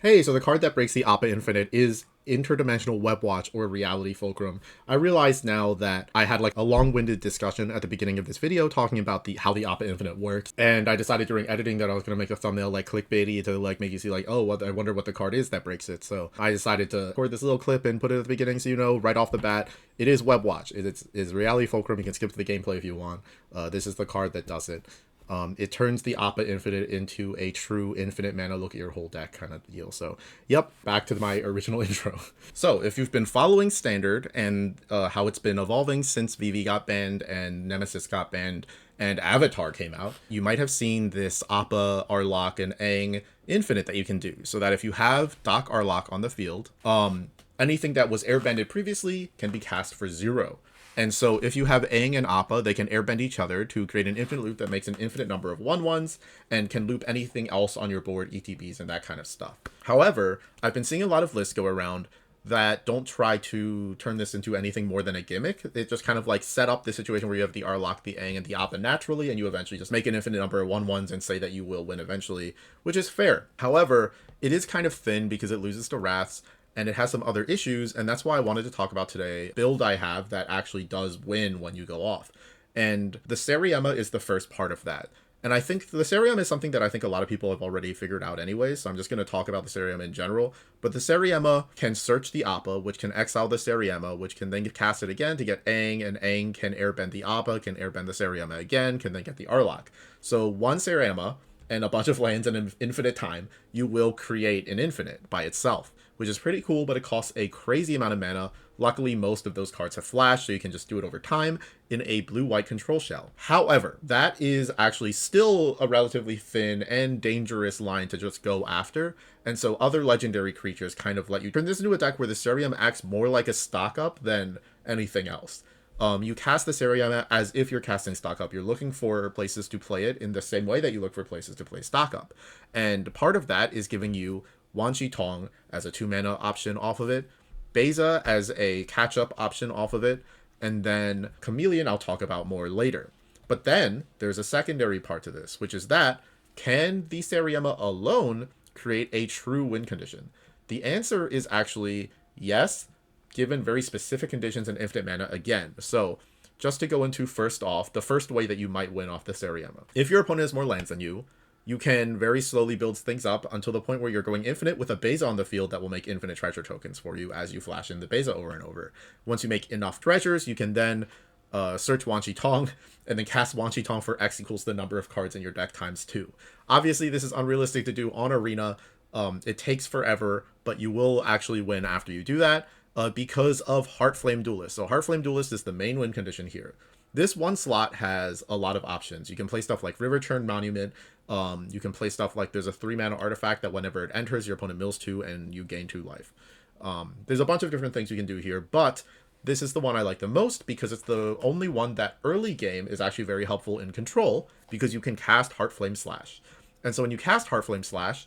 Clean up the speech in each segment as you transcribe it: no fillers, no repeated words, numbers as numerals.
Hey, so the card that breaks the Appa Infinite is Interdimensional Web Watch or Reality Fulcrum. I realize now that I had like a long-winded discussion at the beginning of this video talking about the how the Appa Infinite works, and I decided during editing that I was gonna make a thumbnail like clickbaity to like make you see like, oh, what I wonder what the card is that breaks it. So I decided to record this little clip and put it at the beginning so you know right off the bat it is Web Watch. It's Reality Fulcrum. You can skip to the gameplay if you want. This is the card that does it. It turns the Appa Infinite into a true infinite mana, look at your whole deck kind of deal. So, yep, back to my original intro. So, if you've been following Standard and how it's been evolving since VV got banned and Nemesis got banned and Avatar came out, you might have seen this Appa, Arlok, and Aang Infinite that you can do. So that if you have Doc Arlok on the field, anything that was airbended previously can be cast for 0. And so if you have Aang and Appa, they can airbend each other to create an infinite loop that makes an infinite number of 1/1s and can loop anything else on your board, ETBs and that kind of stuff. However, I've been seeing a lot of lists go around that don't try to turn this into anything more than a gimmick. It just kind of like set up the situation where you have the Arlok, the Aang, and the Appa naturally, and you eventually just make an infinite number of 1/1s and say that you will win eventually, which is fair. However, it is kind of thin because it loses to Wraths, and it has some other issues, and that's why I wanted to talk about today build I have that actually does win when you go off. And the Seriema is the first part of that. And I think the Seriema is something that I think a lot of people have already figured out anyway, so I'm just going to talk about the Seriema in general. But the Seriema can search the Appa, which can exile the Seriema, which can then cast it again to get Aang, and Aang can airbend the Appa, can airbend the Seriema again, can then get the Arlok. So one Seriema and a bunch of lands in an infinite time, you will create an infinite by itself, which is pretty cool, but it costs a crazy amount of mana. Luckily, most of those cards have flash, so you can just do it over time in a blue-white control shell. However, that is actually still a relatively thin and dangerous line to just go after, and so other legendary creatures kind of let you turn this into a deck where the Cerium acts more like a stock-up than anything else. You cast the Seriema as if you're casting stock up. You're looking for places to play it in the same way that you look for places to play stock up. And part of that is giving you Wan Shi Tong as a 2-mana option off of it, Beza as a catch-up option off of it, and then Chameleon I'll talk about more later. But then there's a secondary part to this, which is that can the Seriema alone create a true win condition? The answer is actually yes, given very specific conditions and infinite mana again. So just to go into first off, the first way that you might win off the Seriema. If your opponent has more lands than you can very slowly build things up until the point where you're going infinite with a Beza on the field that will make infinite treasure tokens for you as you flash in the Beza over and over. Once you make enough treasures, you can then search Wan Shi Tong and then cast Wan Shi Tong for X equals the number of cards in your deck times 2. Obviously, this is unrealistic to do on Arena. It takes forever, but you will actually win after you do that. Because of Heartflame Duelist. So Heartflame Duelist is the main win condition here. This one slot has a lot of options. You can play stuff like River Turn Monument. You can play stuff like there's a 3-mana artifact that whenever it enters, your opponent mills 2 and you gain 2 life. There's a bunch of different things you can do here, but this is the one I like the most because it's the only one that early game is actually very helpful in control because you can cast Heartflame Slash. And so when you cast Heartflame Slash,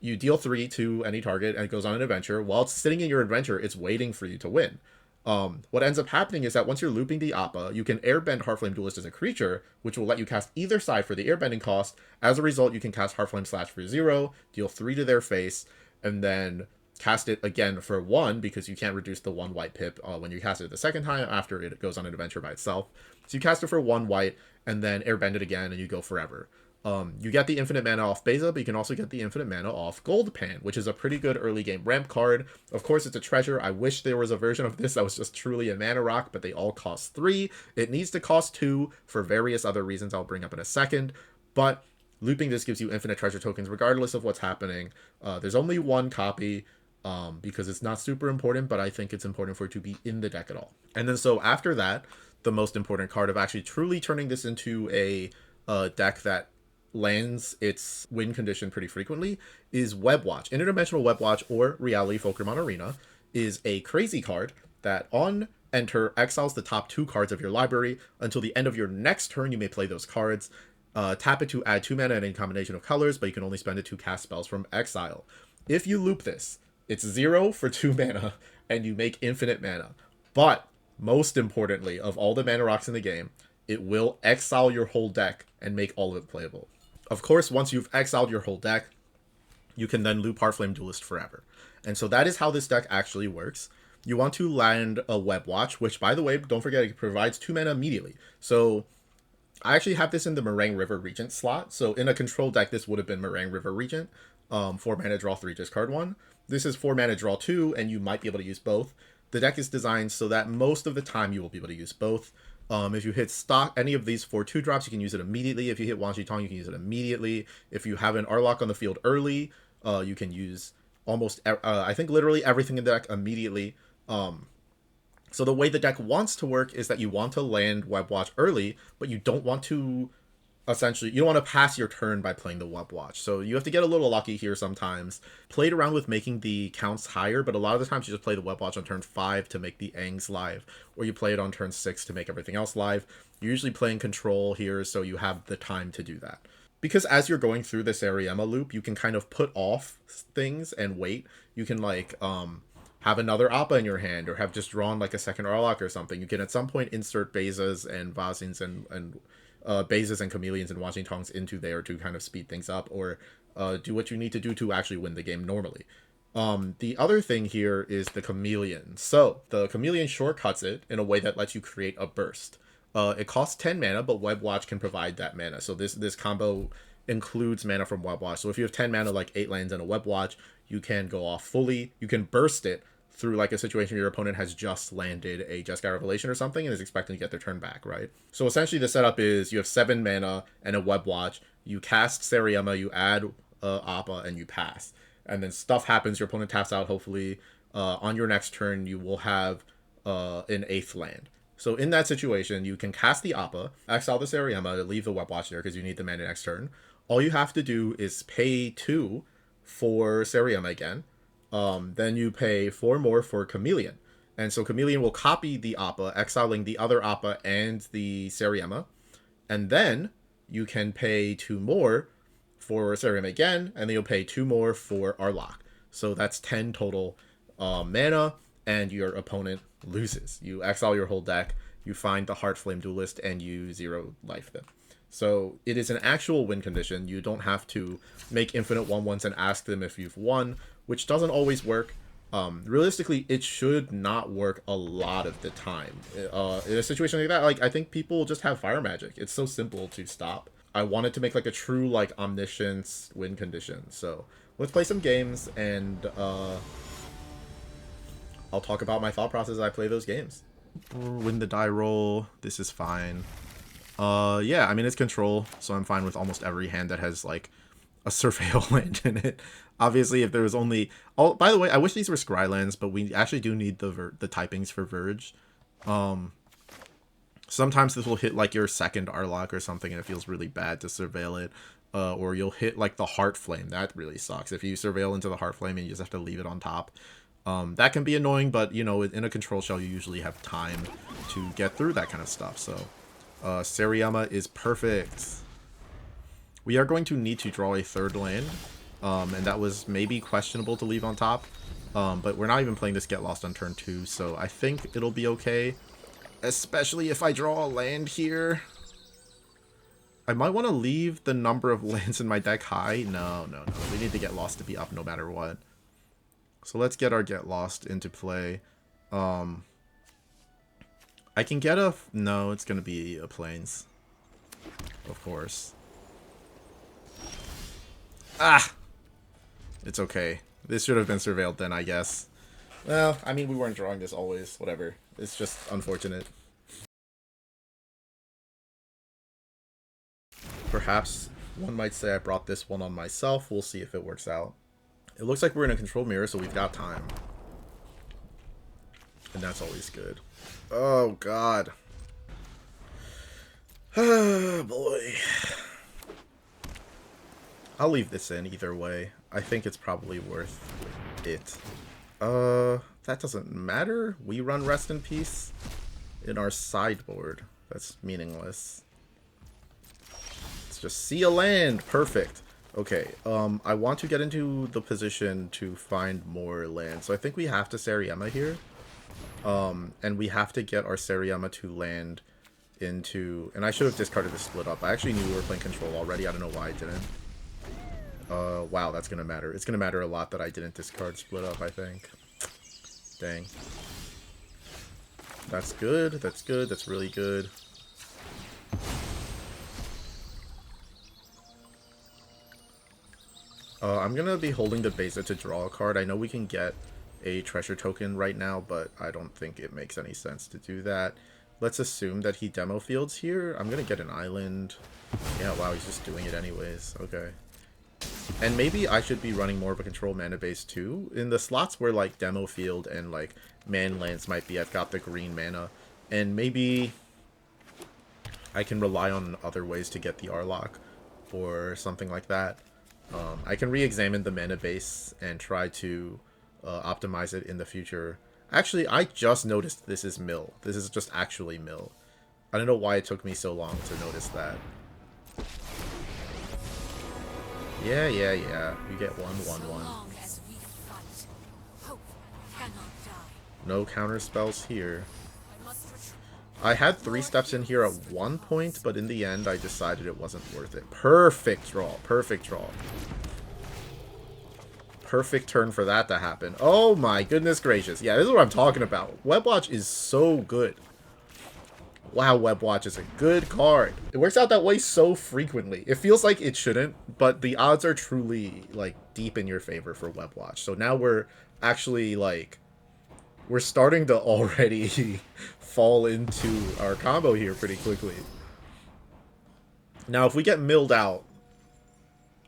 you deal 3 to any target and it goes on an adventure. While it's sitting in your adventure, it's waiting for you to win. What ends up happening is that once you're looping the Appa, you can airbend Heartflame Duelist as a creature, which will let you cast either side for the airbending cost. As a result, you can cast Heartflame Slash for 0, deal 3 to their face, and then cast it again for 1 because you can't reduce the 1 white pip when you cast it the second time after it goes on an adventure by itself. So you cast it for 1 white and then airbend it again and you go forever. You get the infinite mana off Beza, but you can also get the infinite mana off Gold Pan, which is a pretty good early game ramp card. Of course, it's a treasure. I wish there was a version of this that was just truly a mana rock, but they all cost 3. It needs to cost 2 for various other reasons I'll bring up in a second. But looping this gives you infinite treasure tokens regardless of what's happening. There's only 1 copy because it's not super important, but I think it's important for it to be in the deck at all. And then so after that, the most important card of actually truly turning this into a deck that lands its win condition pretty frequently is Web Watch. Interdimensional Web Watch or Reality Fulcrum on Arena is a crazy card that on enter exiles the top 2 cards of your library. Until the end of your next turn, you may play those cards. Tap it to add 2 mana in a combination of colors, but you can only spend it to cast spells from exile. If you loop this, it's 0 for 2 mana, and you make infinite mana. But most importantly, of all the mana rocks in the game, it will exile your whole deck and make all of it playable. Of course, once you've exiled your whole deck, you can then loop Heartflame Duelist forever. And so that is how this deck actually works. You want to land a Web Watch, which, by the way, don't forget, it provides 2 mana immediately. So I actually have this in the Meringue River Regent slot. So in a control deck, this would have been Meringue River Regent. 4 mana, draw 3, discard 1. This is 4 mana, draw 2, and you might be able to use both. The deck is designed so that most of the time you will be able to use both. If you hit stock any of these 4 2-drops, you can use it immediately. If you hit Wan Shi Tong, you can use it immediately. If you have an Arlok on the field early, you can use almost, I think, literally everything in the deck immediately. So the way the deck wants to work is that you want to land Web Watch early, but you don't want to, essentially, you don't want to pass your turn by playing the Web Watch. So you have to get a little lucky here sometimes. Played around with making the counts higher, but a lot of the times you just play the Web Watch on turn 5 to make the Angs live, or you play it on turn 6 to make everything else live. You're usually playing control here, so you have the time to do that. Because as you're going through this Ariema loop, you can kind of put off things and wait. You can, like, have another Appa in your hand, or have just drawn like a second Arlok or something. You can at some point insert Bezas and Vazins and Bezas and Chameleons and Wan Shi Tongs into there to kind of speed things up, or do what you need to do to actually win the game normally. The other thing here is the Chameleon. So the Chameleon shortcuts it in a way that lets you create a burst. It costs 10 mana, but Web Watch can provide that mana. So this combo includes mana from Web Watch. So if you have 10 mana, like 8 lands and a Web Watch, you can go off fully. You can burst it through like a situation where your opponent has just landed a Jeskai Revelation or something and is expecting to get their turn back, right? So essentially the setup is you have 7 mana and a Web Watch. You cast Seriema, you add Appa, and you pass. And then stuff happens, your opponent taps out, hopefully. On your next turn, you will have an 8th land. So in that situation, you can cast the Appa, exile the Seriema, leave the Web Watch there because you need the mana next turn. All you have to do is pay 2 for Seriema again. Then you pay 4 more for Chameleon. And so Chameleon will copy the Appa, exiling the other Appa and the Seriema. And then you can pay 2 more for Seriema again, and then you'll pay 2 more for Arlok. So that's 10 total mana, and your opponent loses. You exile your whole deck, you find the Heartflame Duelist, and you 0 life them. So it is an actual win condition. You don't have to make infinite 1/1s and ask them if you've won, which doesn't always work. Realistically, it should not work a lot of the time. In a situation like that, like, I think people just have fire magic. It's so simple to stop. I wanted to make like a true like omniscience win condition. So let's play some games, and I'll talk about my thought process as I play those games. Win the die roll. This is fine. Yeah, I mean, it's control, so I'm fine with almost every hand that has like a Surveil land in it. Obviously, if there was only... Oh, by the way, I wish these were Scrylands, but we actually do need the typings for Verge. Sometimes this will hit like your second Arlok or something, and it feels really bad to Surveil it. Or you'll hit like the Heartflame. That really sucks. If you Surveil into the Heartflame and you just have to leave it on top. That can be annoying, but, you know, in a control shell, you usually have time to get through that kind of stuff, so... Seriema is perfect. We are going to need to draw a 3rd land, and that was maybe questionable to leave on top, but we're not even playing this Get Lost on turn 2, so I think it'll be okay, especially if I draw a land here. I might want to leave the number of lands in my deck high. No, we need to Get Lost to be up no matter what. So let's get our Get Lost into play. I can get a... No, it's going to be a Plains. Of course. Ah! It's okay. This should have been surveilled then, I guess. Well, I mean, we weren't drawing this always. Whatever. It's just unfortunate. Perhaps one might say I brought this one on myself. We'll see if it works out. It looks like we're in a control mirror, so we've got time. And that's always good. Oh, God. Oh, boy. I'll leave this in either way. I think it's probably worth it. That doesn't matter. We run Rest in Peace in our sideboard. That's meaningless. Let's just see a land. Perfect. Okay, I want to get into the position to find more land. So I think we have to Seriema here. And we have to get our Seriema to land into... And I should have discarded the split up. I actually knew we were playing control already. I don't know why I didn't. Wow, that's gonna matter. It's gonna matter a lot that I didn't discard split up, I think. Dang. That's good, that's good, that's really good. I'm gonna be holding the Beza to draw a card. I know we can get a treasure token right now, but I don't think it makes any sense to do that. Let's assume that he demo fields here. I'm gonna get an island. Yeah, wow, he's just doing it anyways. Okay. And maybe I should be running more of a control mana base too. In the slots where like demo field and like man lands might be, I've got the green mana. And maybe I can rely on other ways to get the Arlok or something like that. I can re-examine the mana base and try to optimize it in the future. Actually, I just noticed this is mill. This is just actually mill. I don't know why it took me so long to notice that. Yeah. You get 1/1/1. No counter spells here. I had 3 steps in here at one point, but in the end I decided it wasn't worth it. Perfect draw. Perfect draw. Perfect turn for that to happen. Oh my goodness gracious. Yeah, this is what I'm talking about. Webwatch is so good. Wow, Webwatch is a good card. It works out that way so frequently. It feels like it shouldn't, but the odds are truly, like, deep in your favor for Webwatch. So now we're actually, like, we're starting to already fall into our combo here pretty quickly. Now, if we get milled out,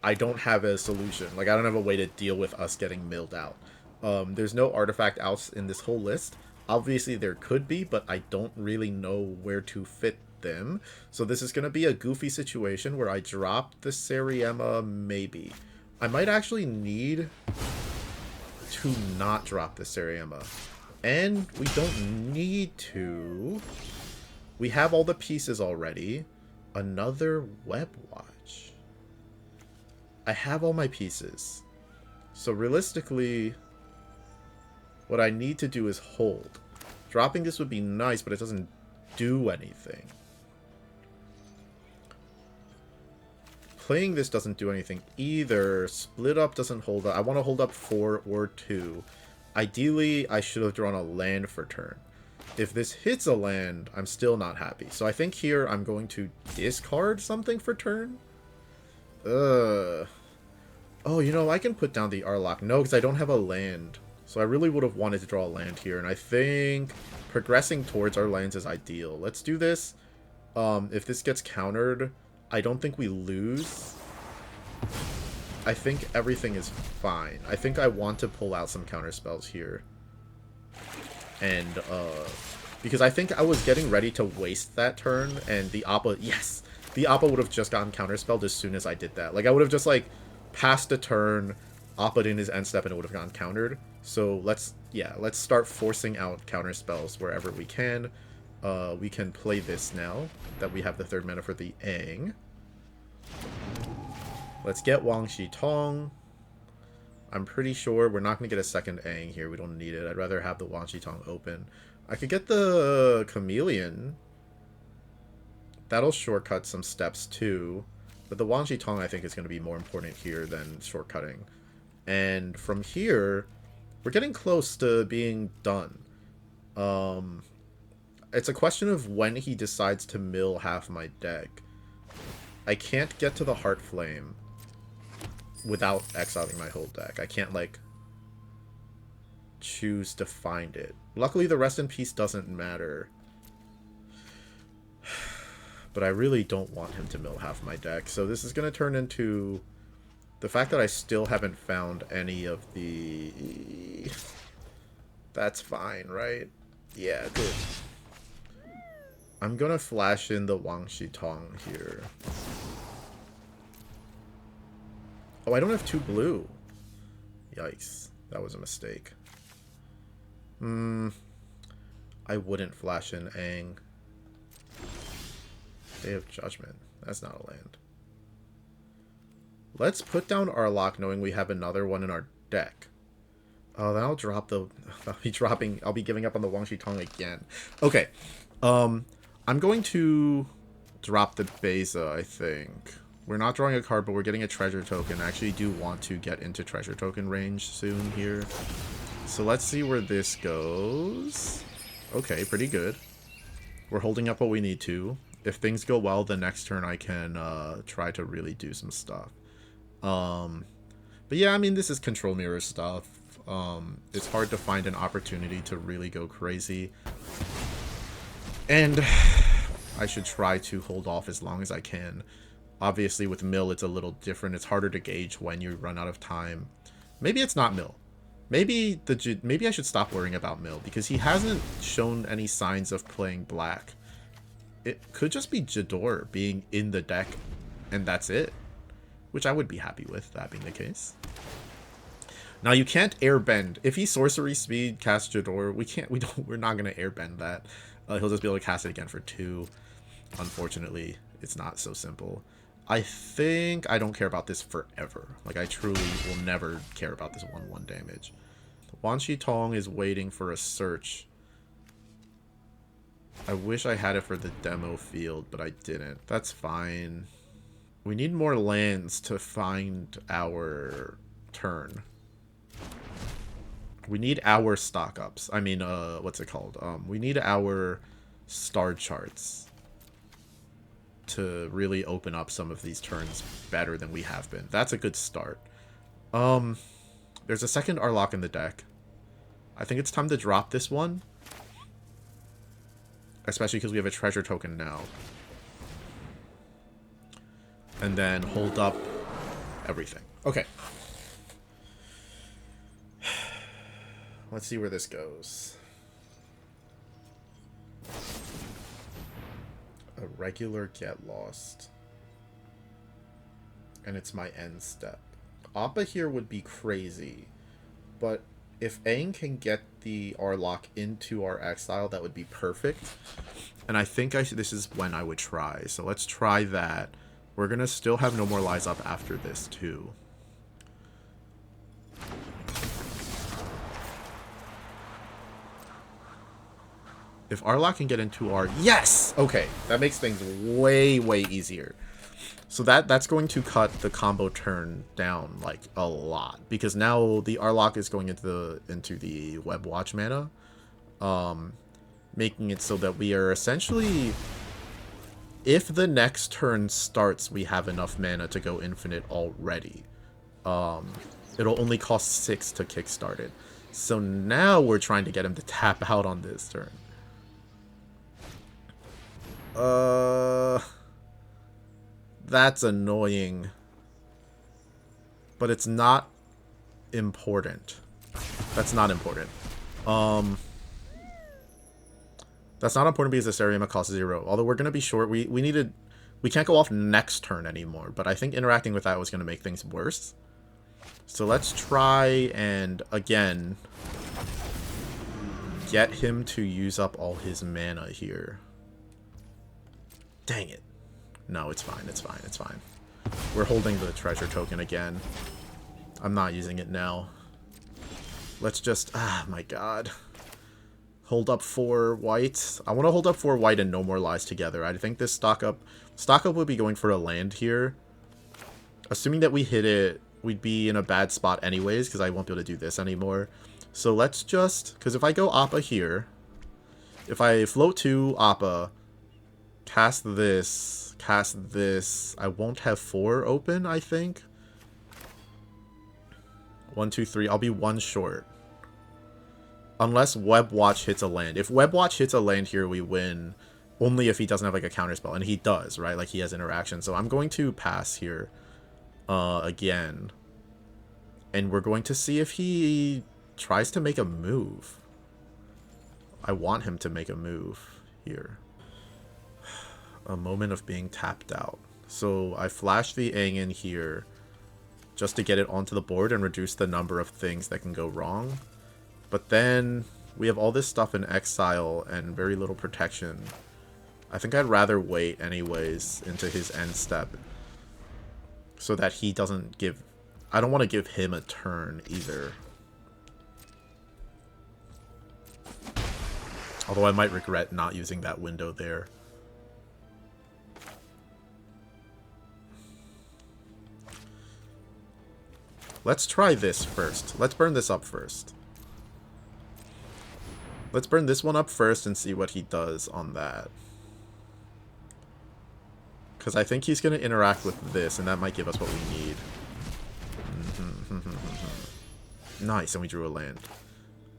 I don't have a solution. Like, I don't have a way to deal with us getting milled out. There's no artifact outs in this whole list. Obviously, there could be, but I don't really know where to fit them. So this is going to be a goofy situation where I drop the Seriema, maybe. I might actually need to not drop the Seriema. And we don't need to. We have all the pieces already. Another Webwatch. I have all my pieces. So realistically, what I need to do is hold. Dropping this would be nice, but it doesn't do anything. Playing this doesn't do anything either. Split up doesn't hold up. I want to hold up 4 or 2. Ideally, I should have drawn a land for turn. If this hits a land, I'm still not happy. So I think here I'm going to discard something for turn. Oh, you know, I can put down the Arlok. No, because I don't have a land. So I really would have wanted to draw a land here. And I think progressing towards our lands is ideal. Let's do this. If this gets countered, I don't think we lose. I think everything is fine. I think I want to pull out some counter spells here. And, because I think I was getting ready to waste that turn, and the Appa, yes! The Appa would have just gotten counterspelled as soon as I did that. Like, I would have just, like, passed a turn, Appa'd in his end step, and it would have gotten countered. So, let's start forcing out counterspells wherever we can. We can play this now, that we have the 3rd mana for the Aang. Let's get Wang Shi Tong. I'm pretty sure we're not going to get a second Aang here. We don't need it. I'd rather have the Wang Shi Tong open. I could get the Chameleon. That'll shortcut some steps too. But the Wang Shi Tong I think is going to be more important here than shortcutting. And from here, we're getting close to being done. It's a question of when he decides to mill half my deck. I can't get to the Heart Flame without exiling my whole deck. I can't, like, choose to find it. Luckily, the Rest in Peace doesn't matter. But I really don't want him to mill half my deck. So this is going to turn into the fact that I still haven't found any of the... That's fine, right? Yeah, good. I'm going to flash in the Wang Shi Tong here. Oh, I don't have 2 blue. Yikes. That was a mistake. I wouldn't flash in Aang. Day of Judgment. That's not a land. Let's put down Arlok knowing we have another one in our deck. Oh, then I'll drop the... I'll be giving up on the Wang Shi Tong again. Okay. I'm going to drop the Beza, I think. We're not drawing a card, but we're getting a treasure token. I actually do want to get into treasure token range soon here. So let's see where this goes. Okay, pretty good. We're holding up what we need to. If things go well, the next turn I can try to really do some stuff. But yeah, I mean, this is control mirror stuff. It's hard to find an opportunity to really go crazy. And I should try to hold off as long as I can. Obviously, with Mill, it's a little different. It's harder to gauge when you run out of time. Maybe it's not Mill. Maybe I should stop worrying about Mill, because he hasn't shown any signs of playing black. It could just be Jador being in the deck, and that's it. Which I would be happy with, that being the case. Now, you can't airbend. If he sorcery speed casts Jador, we're not gonna airbend that. He'll just be able to cast it again for 2. Unfortunately, it's not so simple. I think I don't care about this forever. Like, I truly will never care about this 1/1 damage. Wan Shi Tong is waiting for a search. I wish I had it for the demo field, but I didn't. That's fine. We need more lands to find our turn. We need our stock ups. I mean, what's it called? We need our star charts to really open up some of these turns better than we have been. That's a good start. There's a second Arlok in the deck. I think it's time to drop this one. Especially because we have a treasure token now. And then hold up everything. Okay. Let's see where this goes. A regular get lost. And it's my end step. Appa here would be crazy. But if Aang can get the Arlok into our exile, that would be perfect. And I think this is when I would try. So let's try that. We're going to still have No More Lies up after this, too. If Arlok can get into our... Yes! Okay, that makes things way, way easier. So that's going to cut the combo turn down, like, a lot. Because now the Arlok is going into the Web Watch mana. Making it so that we are essentially... If the next turn starts, we have enough mana to go infinite already. It'll only cost 6 to kickstart it. So now we're trying to get him to tap out on this turn. That's annoying. But it's not important. That's not important. That's not important because the Asterium costs 0. Although we're going to be short. We can't go off next turn anymore. But I think interacting with that was going to make things worse. So let's try and, again, get him to use up all his mana here. Dang it. No, it's fine. It's fine. It's fine. We're holding the treasure token again. I'm not using it now. Let's just... Ah, my god. Hold up 4 white. I want to hold up 4 white and No More Lies together. I think this stock up would be going for a land here. Assuming that we hit it, we'd be in a bad spot anyways, because I won't be able to do this anymore. So let's just... Because if I go Appa here, if I float to Appa, cast this, I won't have 4 open, I think. 1, 2, 3. I'll be 1 short. Unless Web Watch hits a land. If Web Watch hits a land here, we win. Only if he doesn't have like a counterspell. And he does, right? Like he has interaction. So I'm going to pass here again. And we're going to see if he tries to make a move. I want him to make a move here. A moment of being tapped out. So I flash the Aang in here just to get it onto the board and reduce the number of things that can go wrong. But then we have all this stuff in exile and very little protection. I think I'd rather wait anyways into his end step so that he doesn't give... I don't want to give him a turn either. Although I might regret not using that window there. Let's try this first. Let's burn this up first. Let's burn this one up first and see what he does on that. Because I think he's going to interact with this, and that might give us what we need. Nice, and we drew a land.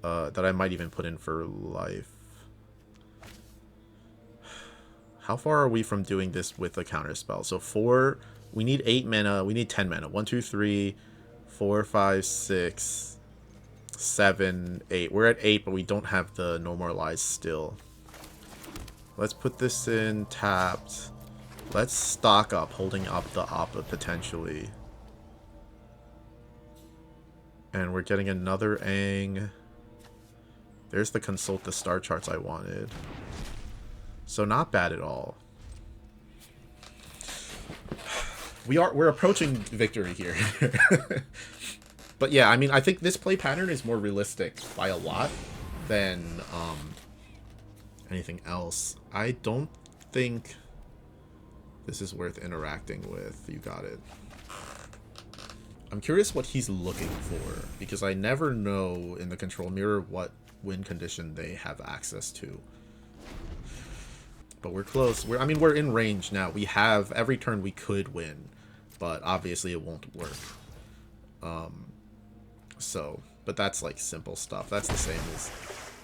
That I might even put in for life. How far are we from doing this with a counterspell? So 4, we need 8 mana, we need 10 mana. 1, 2, 3, 4, 5, 6, 7, 8. We're at 8, but we don't have the No More Lies still. Let's put this in tapped. Let's stock up, holding up the Appa potentially. And we're getting another Aang. There's the consult the star charts I wanted. So not bad at all. We're approaching victory here. But yeah, I mean, I think this play pattern is more realistic by a lot than anything else. I don't think this is worth interacting with. You got it. I'm curious what he's looking for, because I never know in the control mirror what win condition they have access to. But we're close. I mean, we're in range now. We have every turn we could win, but obviously it won't work. But that's like simple stuff. That's the same as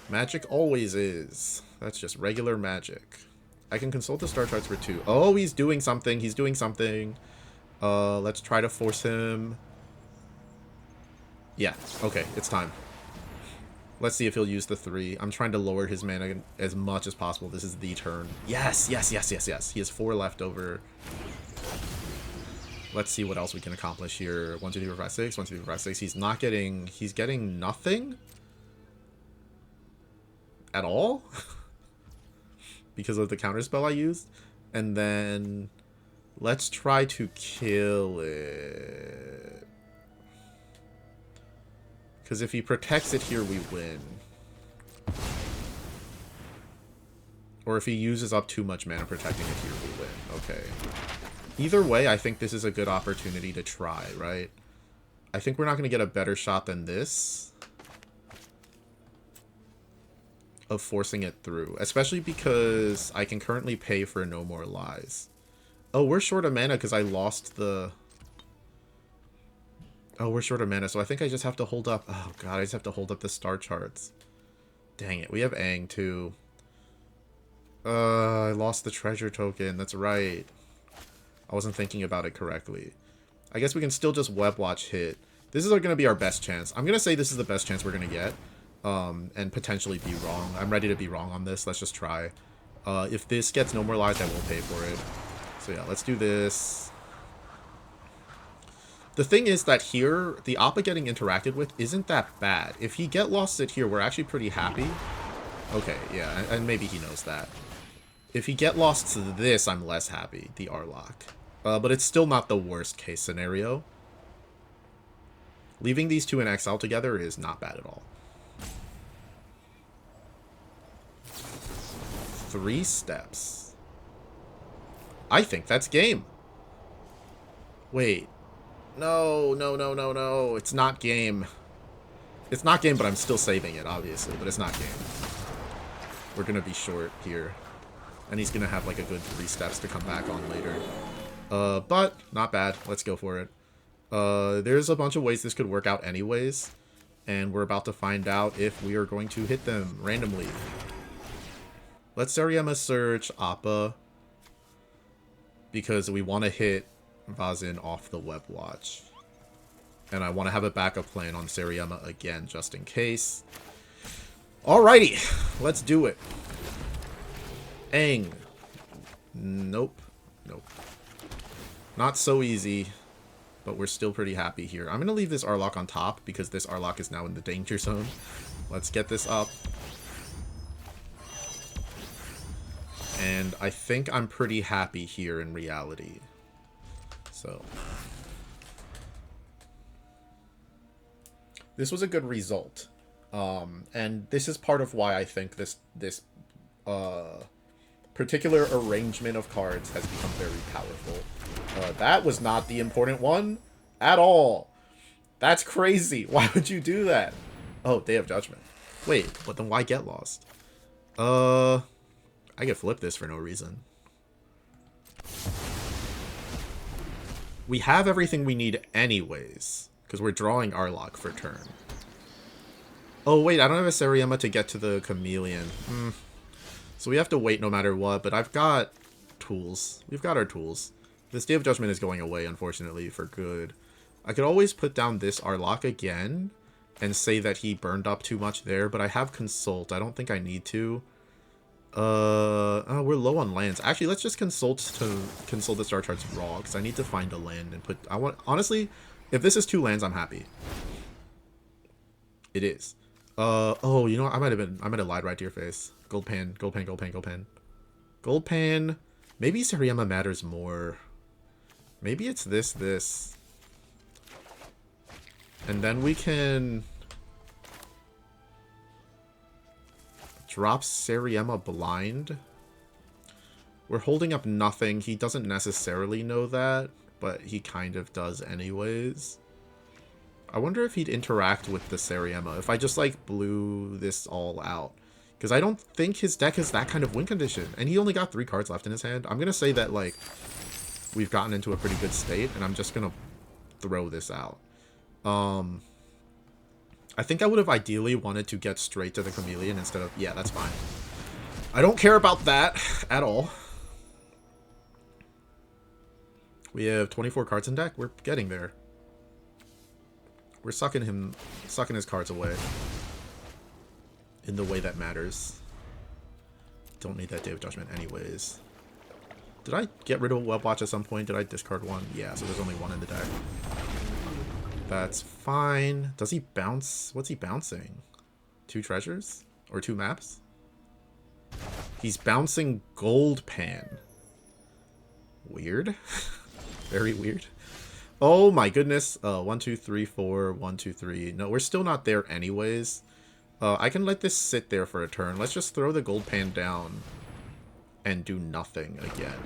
Magic always is. That's just regular Magic. I can consult the star charts for 2. Oh, he's doing something. He's doing something. Let's try to force him. Yeah, okay, it's time. Let's see if he'll use the 3. I'm trying to lower his mana as much as possible. This is the turn. Yes, yes, yes, yes, yes. He has 4 left over. Let's see what else we can accomplish here. 1, 2, 3, 4, 5, 6. 1, 2, 3, 4, 5, 6. He's getting nothing at all because of the counterspell I used. And then let's try to kill it. Because if he protects it here, we win. Or if he uses up too much mana protecting it here, we win. Okay. Either way, I think this is a good opportunity to try, right? I think we're not going to get a better shot than this of forcing it through. Especially because I can currently pay for No More Lies. Oh, we're short of mana because I lost the... Oh, we're short of mana, so I think I just have to hold up... Oh, God, I just have to hold up the star charts. Dang it, we have Aang, too. I lost the treasure token, that's right. I wasn't thinking about it correctly. I guess we can still just web watch hit. This is going to be our best chance. I'm going to say this is the best chance we're going to get. And potentially be wrong. I'm ready to be wrong on this. Let's just try. If this gets No More Lies, I will pay for it. So yeah, let's do this. The thing is that here, the Appa getting interacted with isn't that bad. If he get lost it here, we're actually pretty happy. Okay, yeah, and maybe he knows that. If he get lost to this, I'm less happy, the Arlok. But it's still not the worst case scenario. Leaving these 2 in exile together is not bad at all. 3 steps. I think that's game. Wait. No, no, no, no, no. It's not game. It's not game, but I'm still saving it, obviously. But it's not game. We're going to be short here. And he's going to have like a good 3 steps to come back on later. But not bad. Let's go for it. There's a bunch of ways this could work out anyways. And we're about to find out if we are going to hit them randomly. Let's Sariyama search Appa. Because we want to hit Vazin off the web watch. And I want to have a backup plan on Sariyama again, just in case. Alrighty, let's do it. Aang. Nope. Nope. Not so easy, but we're still pretty happy here. I'm going to leave this Arlok on top because this Arlok is now in the danger zone. Let's get this up. And I think I'm pretty happy here in reality. So this was a good result. And this is part of why I think this particular arrangement of cards has become very powerful. That was not the important one at all. That's crazy. Why would you do that? Oh, Day of Judgment. Wait, but then why get lost? I could flip this for no reason. We have everything we need anyways, because we're drawing Arlok for turn. Oh wait, I don't have a Seriema to get to the Chameleon. So we have to wait no matter what, but I've got tools. We've got our tools. This Day of Judgment is going away, unfortunately, for good. I could always put down this Arlok again and say that he burned up too much there, but I have Consult. I don't think I need to. Oh, we're low on lands. Actually, let's just consult the star charts raw, because I need to find a land and put... honestly, if this is 2 lands, I'm happy. It is. Oh, you know what? I might have lied right to your face. Gold pan, gold pan, gold pan, gold pan. Gold pan. Maybe Seriema matters more. Maybe it's this. And then we can drop Seriema blind. We're holding up nothing. He doesn't necessarily know that, but he kind of does anyways. I wonder if he'd interact with the Seriema if I just, like, blew this all out. Because I don't think his deck has that kind of win condition. And he only got 3 cards left in his hand. I'm going to say that, like, we've gotten into a pretty good state, and I'm just going to throw this out. I think I would have ideally wanted to get straight to the Chameleon instead of... Yeah, that's fine. I don't care about that at all. We have 24 cards in deck. We're getting there. We're sucking his cards away. In the way that matters. Don't need that Day of Judgment anyways. Did I get rid of Web Watch at some point? Did I discard 1? Yeah, so there's only 1 in the deck. That's fine. Does he bounce? What's he bouncing? 2 treasures? Or 2 maps? He's bouncing Gold Pan. Weird. Very weird. Oh my goodness. 1, 2, 3, 4. 1, 2, 3. No, we're still not there anyways. I can let this sit there for a turn. Let's just throw the Gold Pan down and do nothing again.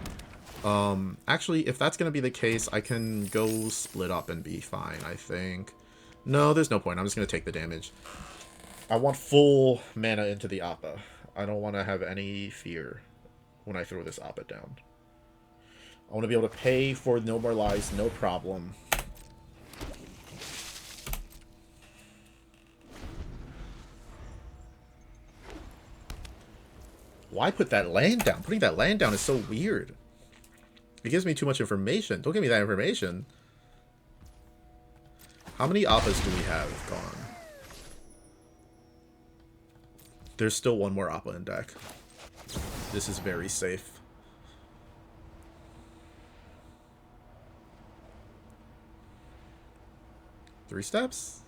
Actually, if that's going to be the case, I can go split up and be fine, I think. No, there's no point. I'm just going to take the damage. I want full mana into the Appa. I don't want to have any fear when I throw this Appa down. I want to be able to pay for No More Lies, no problem. Why put that land down? Putting that land down is so weird. It gives me too much information. Don't give me that information. How many Appas do we have gone? There's still 1 more Appa in deck. This is very safe. Three steps?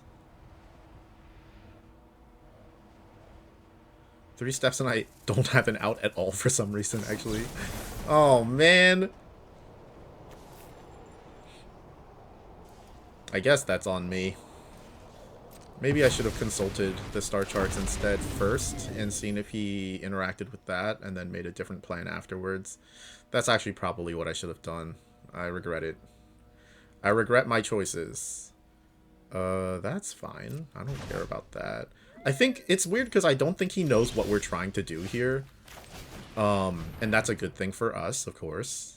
3 steps and I don't have an out at all for some reason, actually. Oh, man. I guess that's on me. Maybe I should have consulted the star charts instead first and seen if he interacted with that and then made a different plan afterwards. That's actually probably what I should have done. I regret it. I regret my choices. That's fine. I don't care about that. I think it's weird because I don't think he knows what we're trying to do here. And that's a good thing for us, of course.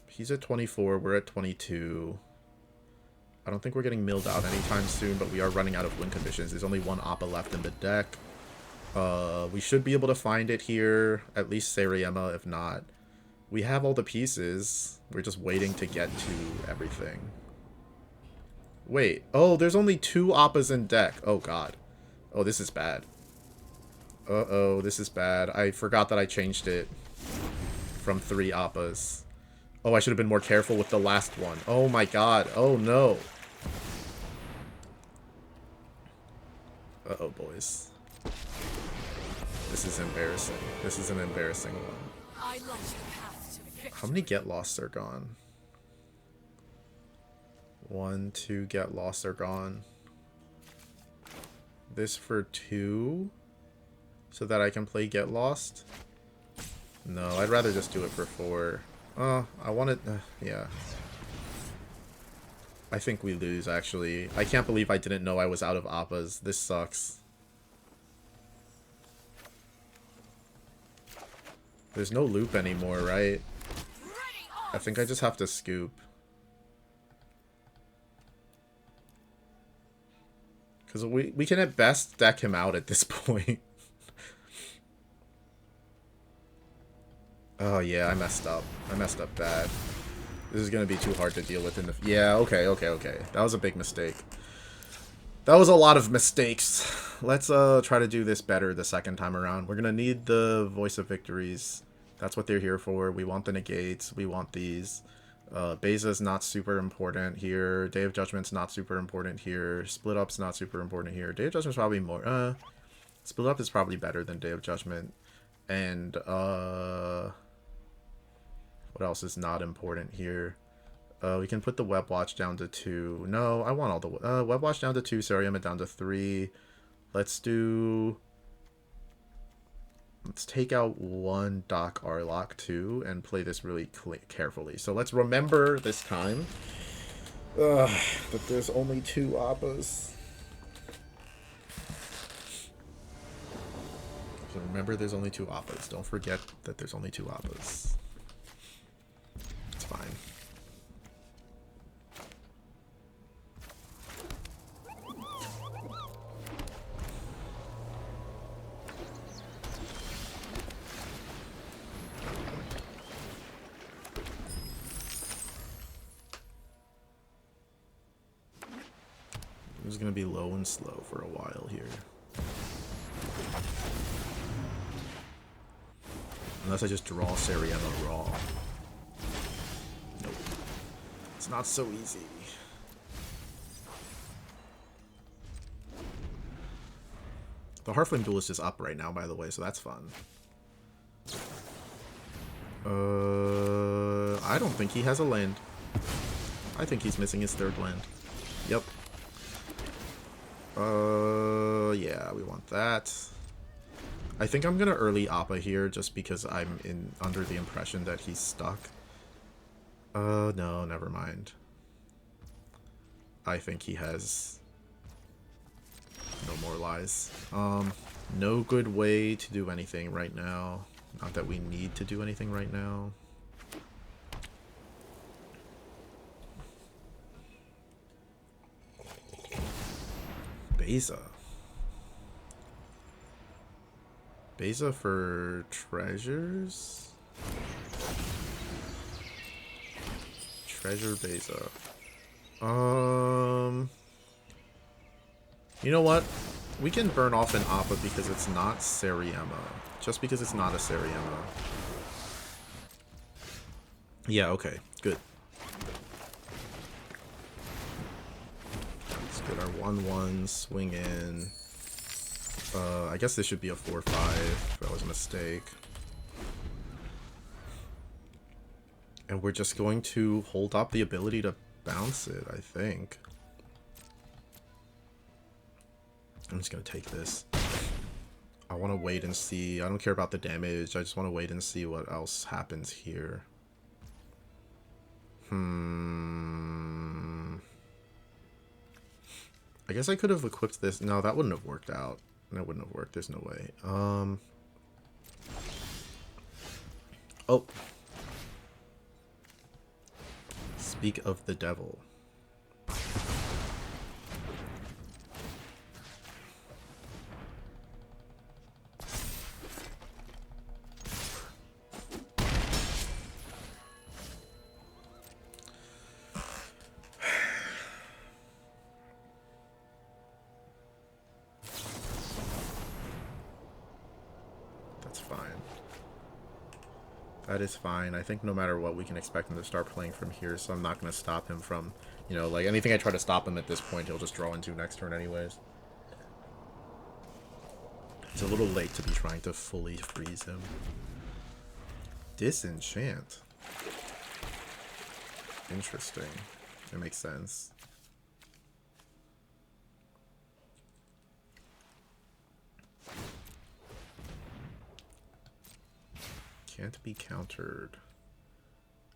He's at 24, we're at 22. I don't think we're getting milled out anytime soon, but we are running out of win conditions. There's only 1 Appa left in the deck. We should be able to find it here, at least Seriema, if not. We have all the pieces. We're just waiting to get to everything. Wait. Oh, there's only 2 Appas in deck. Oh, God. Oh, this is bad. Uh-oh, this is bad. I forgot that I changed it from 3 Appas. Oh, I should have been more careful with the last one. Oh, my God. Oh, no. Uh-oh, boys. This is embarrassing. This is an embarrassing one. How many Get Losts are gone? 1, 2 Get Lost are gone. This for 2? So that I can play Get Lost? No, I'd rather just do it for 4. I wanted... yeah. I think we lose, actually. I can't believe I didn't know I was out of Appas. This sucks. There's no loop anymore, right? I think I just have to scoop. Because we can at best deck him out at this point. Oh yeah, I messed up. I messed up bad. This is going to be too hard to deal with in the... Yeah, okay. That was a big mistake. That was a lot of mistakes. Let's try to do this better the second time around. We're going to need the Voice of Victories. That's what they're here for. We want the negates. We want these. Beza's not super important here. Day of Judgment's not super important here. Split Up's not super important here. Day of Judgment's probably more... Split Up is probably better than Day of Judgment. And, what else is not important here? We can put the Web Watch down to 2. No, I want all the... Web Watch down to 2, Sariema down to 3. Let's do... Let's take out one Doc Arlock too and play this really carefully. So let's remember this time that there's only 2 Appas. So remember there's only 2 Appas. Don't forget that there's only 2 Appas. It's fine. It's going to be low and slow for a while here. Unless I just draw Sariema raw. Nope. It's not so easy. The Heartflame Duelist is up right now, by the way, so that's fun. I don't think he has a land. I think he's missing his 3rd land. Yep. Yeah, we want that. I think I'm gonna early Appa here just because I'm under the impression that he's stuck. No, never mind. I think he has no more lies. No good way to do anything right now. Not that we need to do anything right now. Beza. Beza for treasures? Treasure Beza. You know what? We can burn off an Appa because it's not Sariema. Just because it's not a Sariema. Yeah, okay. Good. Let's get our 1/1, swing in. I guess this should be a 4/5. That was a mistake. And we're just going to hold up the ability to bounce it, I think. I'm just going to take this. I want to wait and see. I don't care about the damage. I just want to wait and see what else happens here. I guess I could have equipped this. No, that wouldn't have worked out. That wouldn't have worked. There's no way. Oh. Speak of the devil. That is fine. I think no matter what, we can expect him to start playing from here, so I'm not going to stop him from, you know, like, anything I try to stop him at this point, he'll just draw into next turn anyways. It's a little late to be trying to fully freeze him. Disenchant. Interesting. It makes sense. Can't be countered.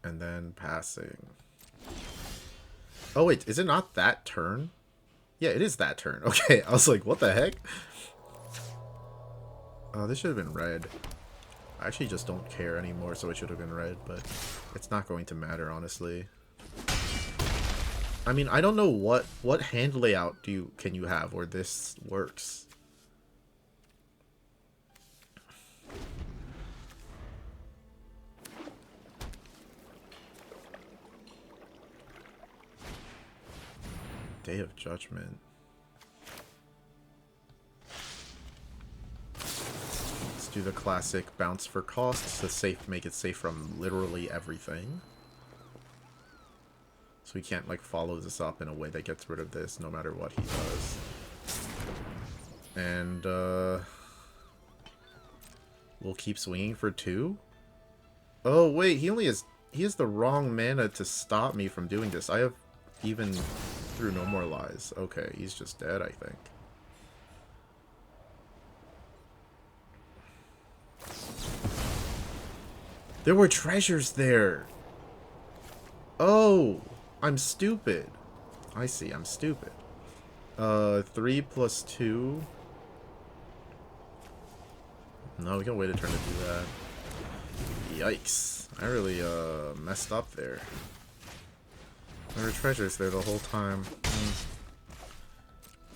And then passing. Oh wait, is it not that turn? Yeah, it is that turn. Okay, I was like, what the heck? Oh, this should have been red. I actually just don't care anymore, so it should have been red, but it's not going to matter, honestly. I mean, I don't know what hand layout can you have where this works. Day of Judgment. Let's do the classic bounce for costs to make it safe from literally everything. So we can't like follow this up in a way that gets rid of this no matter what he does. And we'll keep swinging for 2. Oh wait, he has the wrong mana to stop me from doing this. I have even through no more lies. Okay, he's just dead, I think. There were treasures there. Oh, I'm stupid. I see, I'm stupid. 3 plus 2. No, we can wait a turn to do that. Yikes. I really, messed up there. There were treasures there the whole time.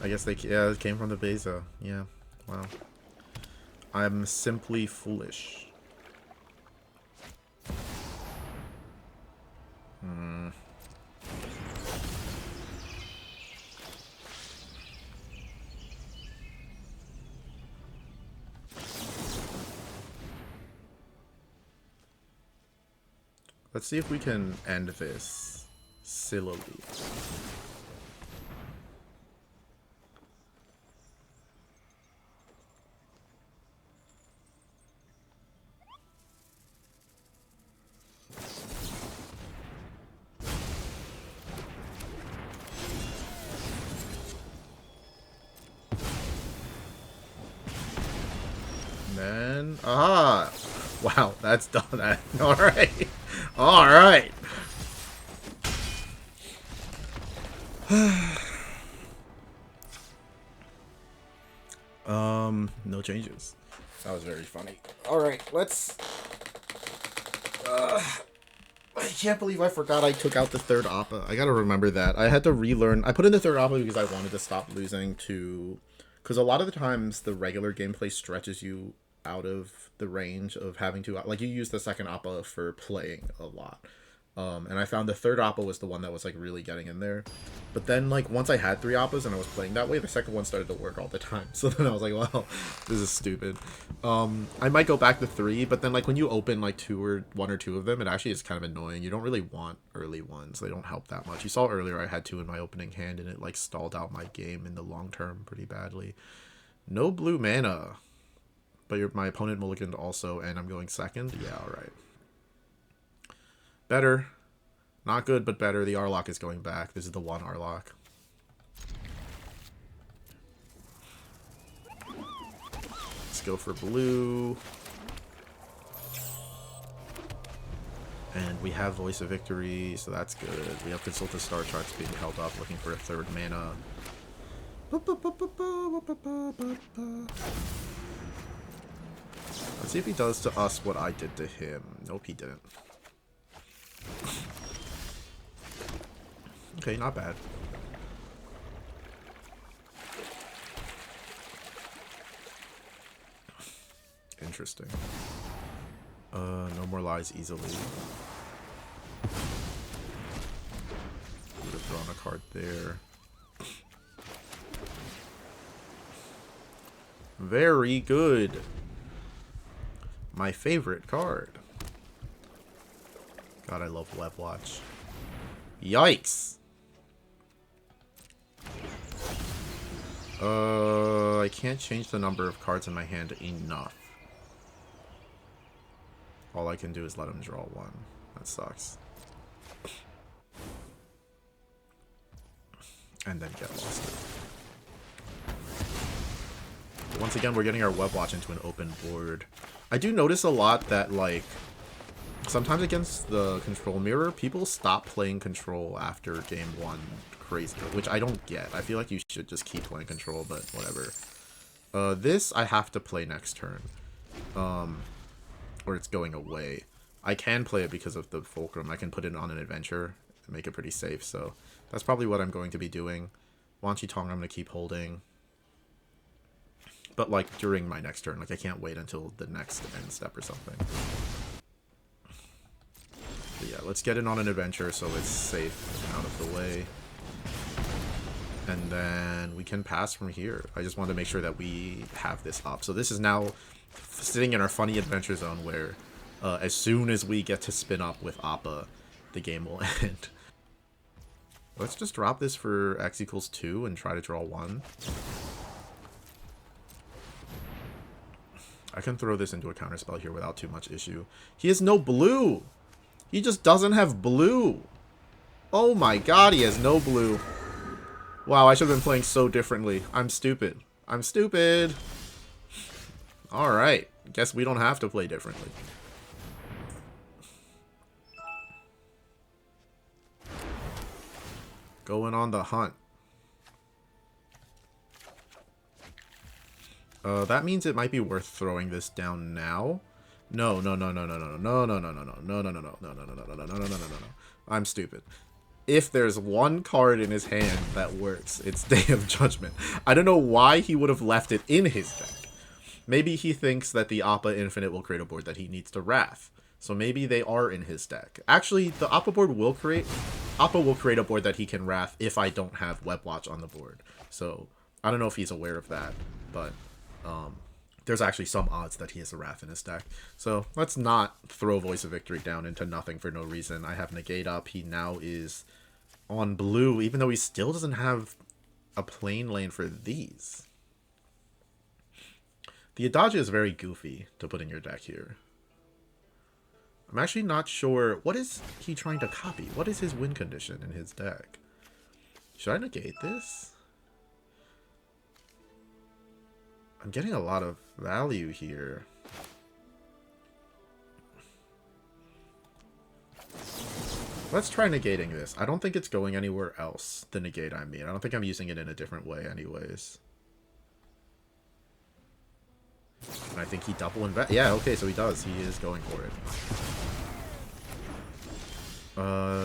I guess it came from the Beza. Yeah, wow. I'm simply foolish. Let's see if we can end this sillily. Then, wow, that's done. All right. All right. No changes. That was very funny. All right, let's. I can't believe I forgot I took out the third Appa. I gotta remember that. I had to relearn. I put in the third Appa because I wanted to stop losing to. Because a lot of the times the regular gameplay stretches you out of the range of having to, like, you use the second Appa for playing a lot. And I found the third Appa was the one that was like really getting in there. But then like once I had 3 Appas and I was playing that way, the second one started to work all the time. So then I was like, well, this is stupid. I might go back to 3, but then like when you open like 1 or 2 of them, it actually is kind of annoying. You don't really want early ones. They don't help that much. You saw earlier I had 2 in my opening hand and it like stalled out my game in the long term pretty badly. No blue mana. But my opponent mulliganed also, and I'm going second? Yeah, alright. Better. Not good, but better. The Arlok is going back. This is the one Arlok. Let's go for blue. And we have Voice of Victory, so that's good. We have Consult the Star Charts being held up, looking for a 3rd mana. Let's see if he does to us what I did to him. Nope, he didn't. Okay, not bad. Interesting. No more lies easily. Would have drawn a card there. Very good. My favorite card. God, I love Web Watch. Yikes! I can't change the number of cards in my hand enough. All I can do is let him draw 1. That sucks. And then get lost. Once again, we're getting our Web Watch into an open board. I do notice a lot that, like, Sometimes against the control mirror, people stop playing control after game 1 crazy, which I don't get. I feel like you should just keep playing control, but whatever. This I have to play next turn. Or it's going away. I can play it because of the fulcrum. I can put it on an adventure and make it pretty safe, so that's probably what I'm going to be doing. Wanchi Tong I'm going to keep holding. But like during my next turn, like I can't wait until the next end step or something. But yeah, let's get it on an adventure so it's safe and out of the way. And then we can pass from here. I just wanted to make sure that we have this up. So this is now sitting in our funny adventure zone where as soon as we get to spin up with Appa, the game will end. Let's just drop this for x equals 2 and try to draw 1. I can throw this into a counterspell here without too much issue. He has no blue! He just doesn't have blue! Oh my god, he has no blue. Wow, I should have been playing so differently. I'm stupid. I'm stupid! Alright, guess we don't have to play differently. Going on the hunt. That means it might be worth throwing this down now. No. I'm stupid. If there's one card in his hand that works, it's Day of Judgment. I don't know why he would have left it in his deck. Maybe he thinks that the Appa Infinite will create a board that he needs to Wrath. So maybe they are in his deck. Actually, the Appa board will create... Appa will create a board that he can Wrath if I don't have Webwatch on the board. So, I don't know if he's aware of that, but... there's actually some odds that he has a Wrath in his deck. So let's not throw Voice of Victory down into nothing for no reason. I have Negate up. He now is on blue, even though he still doesn't have a plain lane for these. The Adagia is very goofy to put in your deck here. I'm actually not sure. What is he trying to copy? What is his win condition in his deck? Should I negate this? I'm getting a lot of value here. Let's try negating this. I don't think it's going anywhere else, the negate I mean. I don't think I'm using it in a different way anyways. And I think he double invest. Yeah, okay, so he does. He is going for it.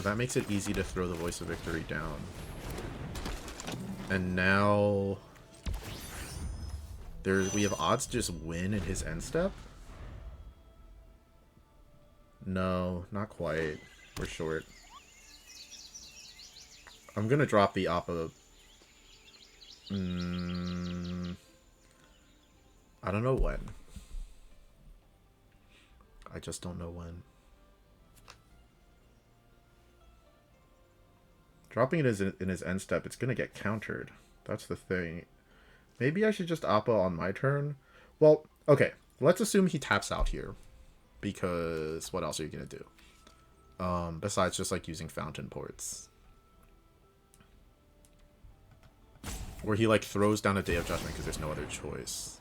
That makes it easy to throw the Voice of Victory down. And now... we have odds to just win in his end step? No, not quite. We're short. I'm gonna drop the Appa. I don't know when. I just don't know when. Dropping it in his end step, it's gonna get countered. That's the thing. Maybe I should just Appa on my turn. Well, okay. Let's assume he taps out here. Because what else are you going to do? Besides just like using fountain ports. Or he like throws down a Day of Judgment because there's no other choice.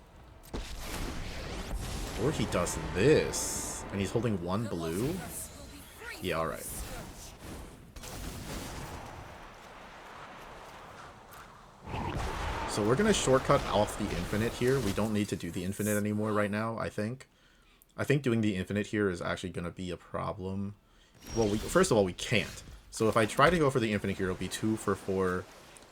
Or he does this. And he's holding one blue. Yeah, alright. So we're going to shortcut off the infinite here. We don't need to do the infinite anymore right now, I think. I think doing the infinite here is actually going to be a problem. Well, first of all, we can't. So if I try to go for the infinite here, it'll be 2 for 4.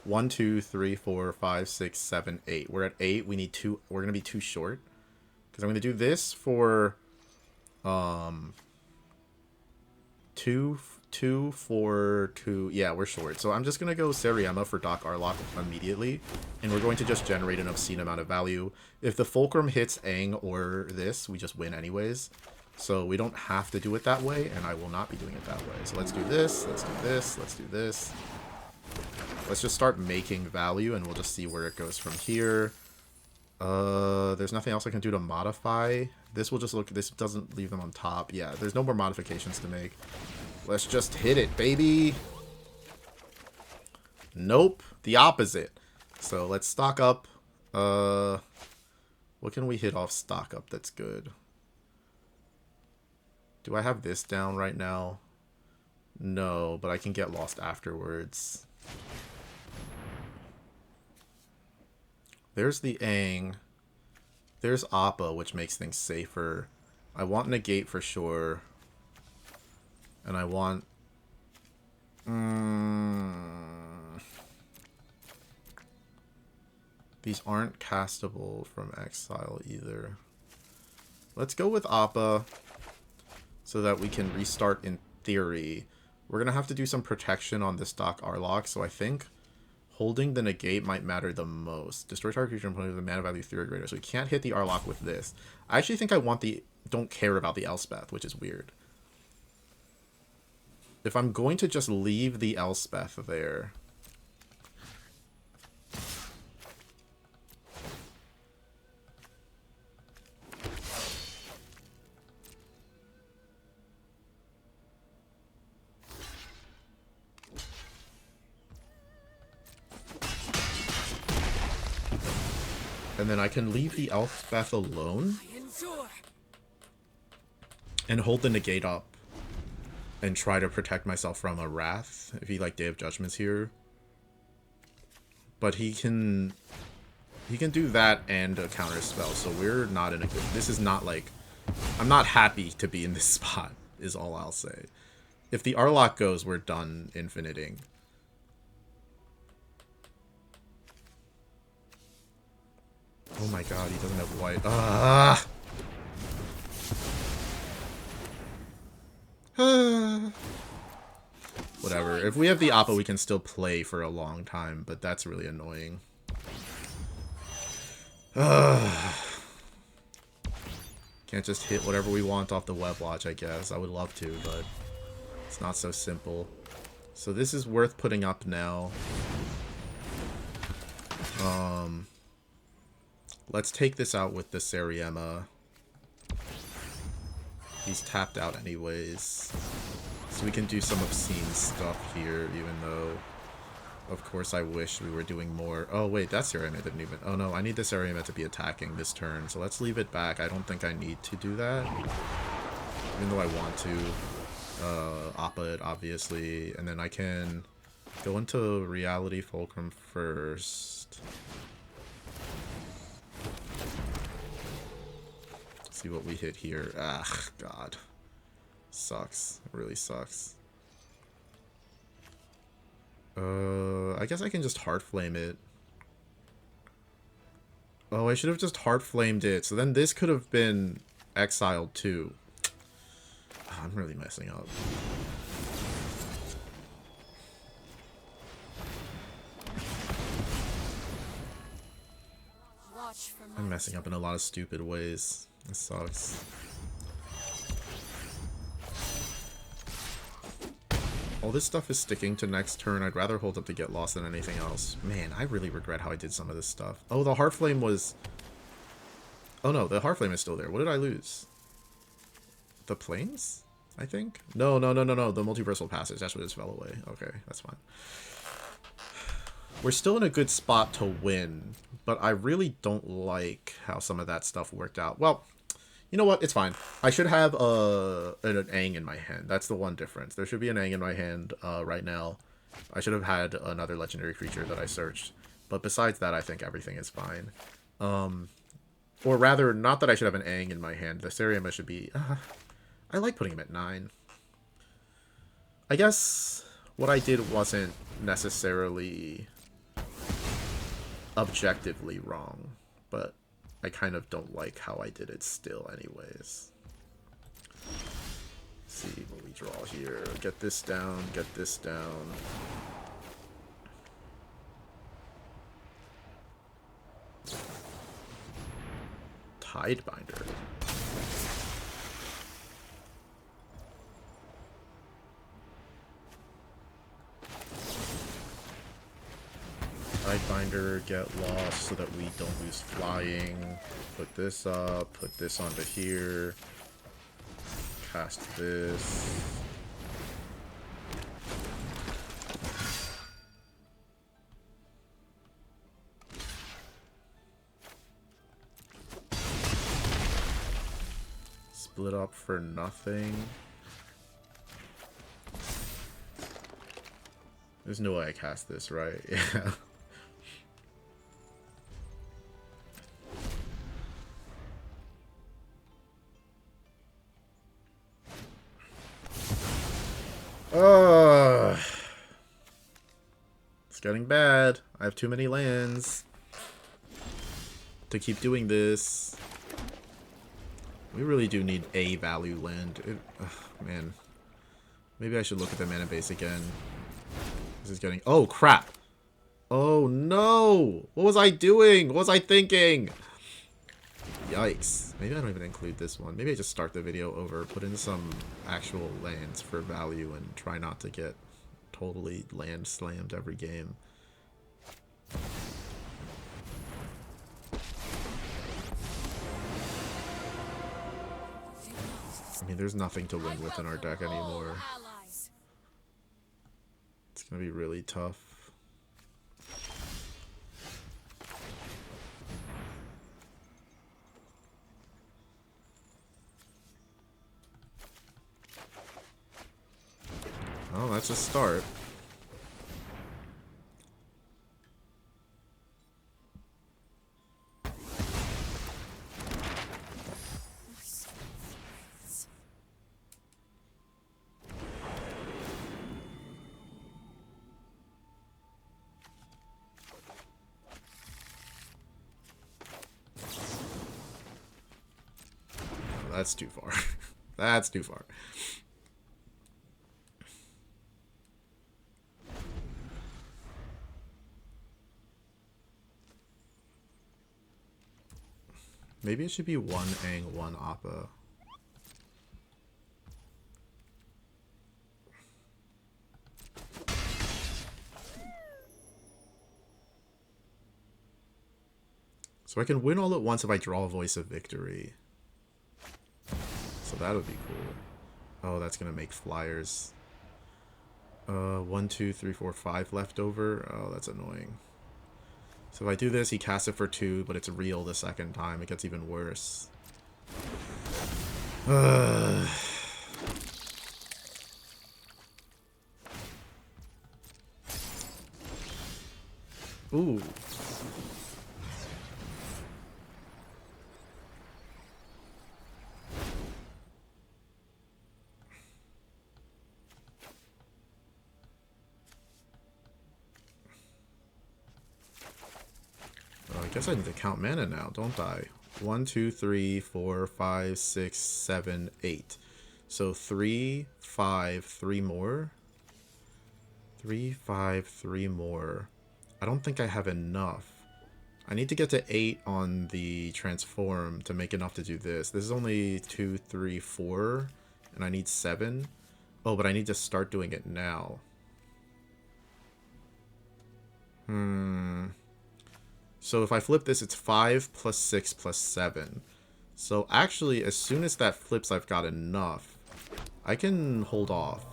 1, 2, 3, 4, 5, 6, 7, 8. We're at 8. We need 2. We're going to be too short. Because I'm going to do this for 2, 4, 2. Yeah, we're short. So I'm just going to go Seriema for Doc Arlok immediately. And we're going to just generate an obscene amount of value. If the Fulcrum hits Aang or this, we just win anyways. So we don't have to do it that way, and I will not be doing it that way. So let's do this, let's do this, let's do this. Let's just start making value, and we'll just see where it goes from here. There's nothing else I can do to modify. This will just look, this doesn't leave them on top. Yeah, there's no more modifications to make. Let's just hit it, baby. Nope, the opposite. So let's stock up. What can we hit off stock up that's good? Do I have this down right now? No, but I can get lost afterwards. There's the Aang. There's Appa, which makes things safer. I want Negate for sure. And I want... These aren't castable from exile either. Let's go with Appa so that we can restart in theory. We're going to have to do some protection on this Doc Arlok, so I think holding the Negate might matter the most. Destroy target creature and opponent with a mana value 3 or greater, so we can't hit the Arlok with this. I actually think I want the... don't care about the Elspeth, which is weird. If I'm going to just leave the Elspeth there... And then I can leave the Elspeth alone and hold the Negate up and try to protect myself from a Wrath if he like Day of Judgment's here. But he can do that and a counter spell, so we're not in a good... This is not like... I'm not happy to be in this spot, is all I'll say. If the Arlok goes, we're done infiniting. Oh my god, he doesn't have white. Ah! Whatever. If we have the Appa, we can still play for a long time, but that's really annoying. Can't just hit whatever we want off the web watch, I guess. I would love to, but it's not so simple. So this is worth putting up now. Let's take this out with the Sariema. He's tapped out anyways. So we can do some obscene stuff here, even though, of course, I wish we were doing more. Oh, wait, that Sariema didn't even... Oh, no, I need the Sariema to be attacking this turn. So let's leave it back. I don't think I need to do that. Even though I want to. Appa it, obviously. And then I can go into Reality Fulcrum first. See what we hit here. Ah, God. Sucks. It really sucks. I guess I can just Heart Flame it. Oh, I should have just Heart Flamed it. So then this could have been exiled too. Oh, I'm really messing up. I'm messing up in a lot of stupid ways. This sucks. All this stuff is sticking to next turn. I'd rather hold up to get lost than anything else. Man, I really regret how I did some of this stuff. Oh, the Heart Flame was... Oh no, the Heart Flame is still there. What did I lose? The Plains? I think? No. The Multiversal Passage. That's what just fell away. Okay, that's fine. We're still in a good spot to win, but I really don't like how some of that stuff worked out. Well, you know what? It's fine. I should have an Aang in my hand. That's the one difference. There should be an Aang in my hand right now. I should have had another legendary creature that I searched. But besides that, I think everything is fine. Or rather, not that I should have an Aang in my hand. The Sariema should be... I like putting him at 9. I guess what I did wasn't necessarily objectively wrong, but I kind of don't like how I did it still anyways. Let's see what we draw here. Get this down, get this down. Tidebinder. Tidebinder, get lost so that we don't lose flying. Put this up, put this onto here. Cast this. split up for nothing. There's no way I cast this, right? Yeah. It's getting bad. I have too many lands to keep doing this. We really do need a value land. Man. Maybe I should look at the mana base again. This is getting... Oh, crap! Oh, no! What was I doing? What was I thinking? Yikes. Maybe I don't even include this one. Maybe I just start the video over, put in some actual lands for value, and try not to get totally land slammed every game. I mean, there's nothing to win with in our deck anymore. It's gonna be really tough. Oh, that's a start. That's too far. That's too far. Maybe it should be 1 Ang, 1 Appa. So I can win all at once if I draw a Voice of Victory. So that would be cool. Oh, that's gonna make flyers. 1, 2, 3, 4, 5 left over. Oh, that's annoying. So if I do this, he casts it for 2, but it's real the second time. It gets even worse. Ooh. I guess I need to count mana now, don't I? 1, 2, 3, 4, 5, 6, 7, 8. So 3, 5, 3 more. 3, 5, 3 more. I don't think I have enough. I need to get to 8 on the transform to make enough to do this. This is only 2, 3, 4, and I need 7. Oh, but I need to start doing it now. So if I flip this, it's 5 plus 6 plus 7. So actually, as soon as that flips, I've got enough. I can hold off.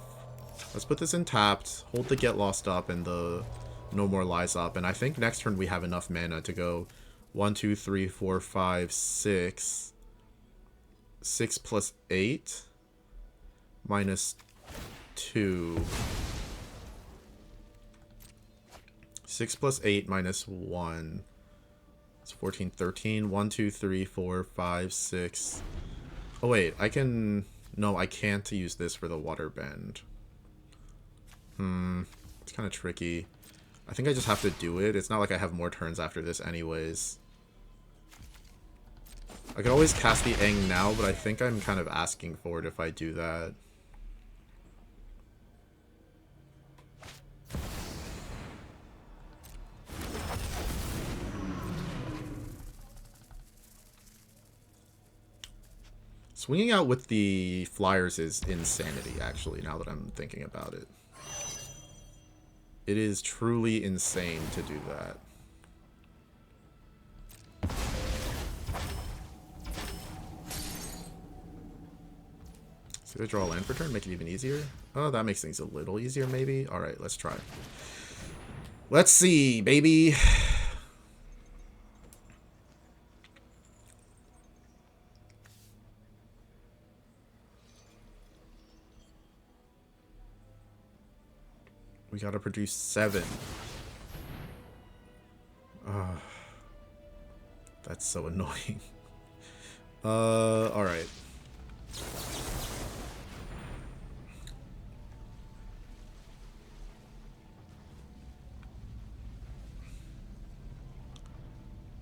Let's put this in tapped, hold the Get Lost up and the No More Lies up. And I think next turn we have enough mana to go 1, 2, 3, 4, 5, 6. 6 plus 8 minus 2. 6 plus 8 minus 1. 14, 13, 1, 2, 3, 4, 5, 6. Oh wait, I can... No, I can't use this for the water bend. It's kind of tricky. I think I just have to do it. It's not like I have more turns after this anyways. I could always cast the Aang now, but I think I'm kind of asking for it if I do that. Swinging out with the flyers is insanity, actually, now that I'm thinking about it. It is truly insane to do that. So I draw a land for turn, make it even easier? Oh, that makes things a little easier, maybe? Alright, let's try. Let's see, baby! We gotta produce 7. That's so annoying. Alright.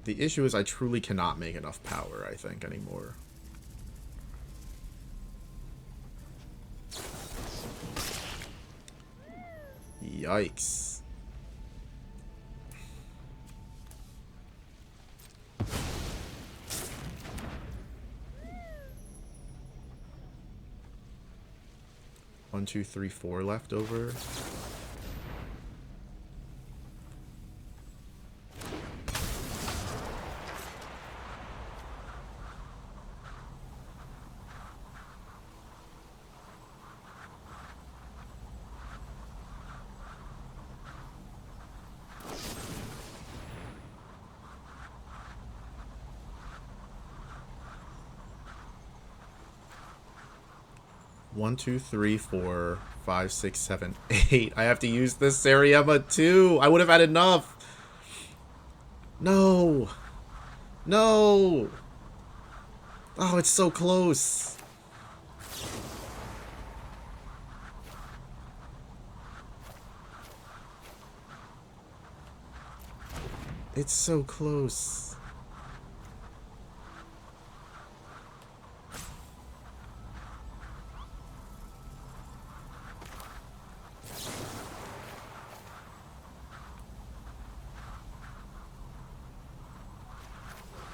The issue is I truly cannot make enough power, I think, anymore. Yikes. One, two, three, 4 left over. One, two, three, 4, 5, 6, 7, 8. I have to use this Sariema too. I would have had enough. No. No. Oh, it's so close. It's so close.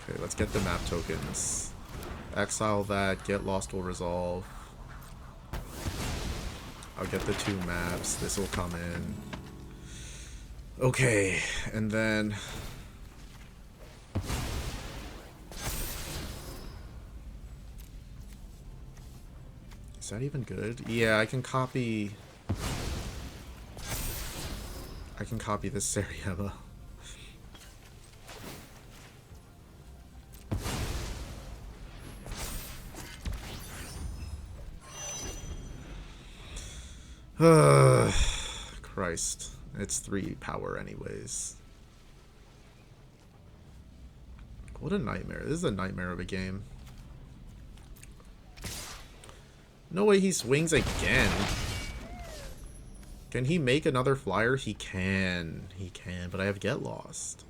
Okay, let's get the map tokens. Exile that, get lost will resolve. I'll get the 2 maps, this will come in. Okay, and then... Is that even good? Yeah, I can copy... this Sariema. Christ. It's 3 power anyways. What a nightmare. This is a nightmare of a game. No way he swings again. Can he make another flyer? He can. He can, but I have Get Lost.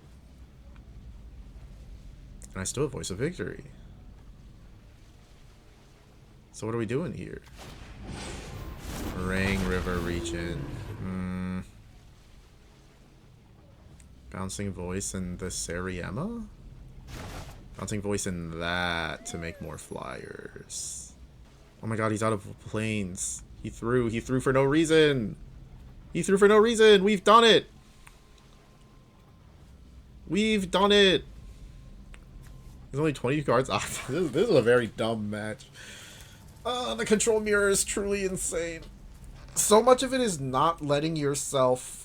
And I still have Voice of Victory. So what are we doing here? Rang River reach in. Bouncing Voice in the Sariema? Bouncing Voice in that to make more flyers. Oh my god, he's out of planes. He threw for no reason. He threw for no reason. We've done it. We've done it. There's only 20 cards. This is a very dumb match. The control mirror is truly insane. So much of it is not letting yourself...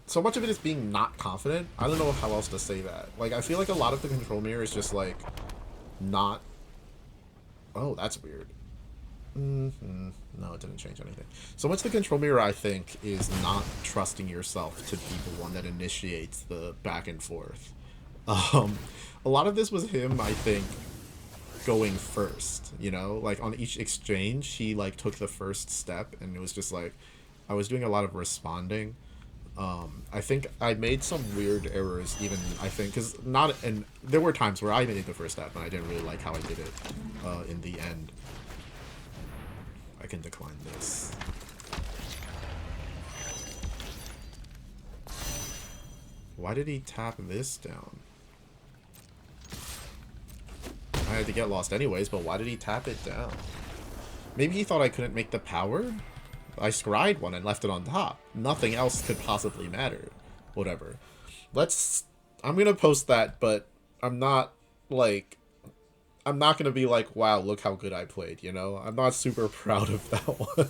So much of it is being not confident. I don't know how else to say that. Like, I feel like a lot of the control mirror is just, like, not... Oh, that's weird. No, it didn't change anything. So much of the control mirror, I think, is not trusting yourself to be the one that initiates the back and forth. A lot of this was him, I think, going first, you know? Like, on each exchange, he, like, took the first step, and it was just, like, I was doing a lot of responding. I think I made some weird errors, even, I think, because and there were times where I made the first step, and I didn't really like how I did it, in the end. I can decline this. Why did he tap this down? I had to get lost anyways, but why did he tap it down? Maybe he thought I couldn't make the power? I scryed one and left it on top. Nothing else could possibly matter. Whatever. I'm gonna post that, but I'm not, like... I'm not gonna be like, wow, look how good I played, you know? I'm not super proud of that one.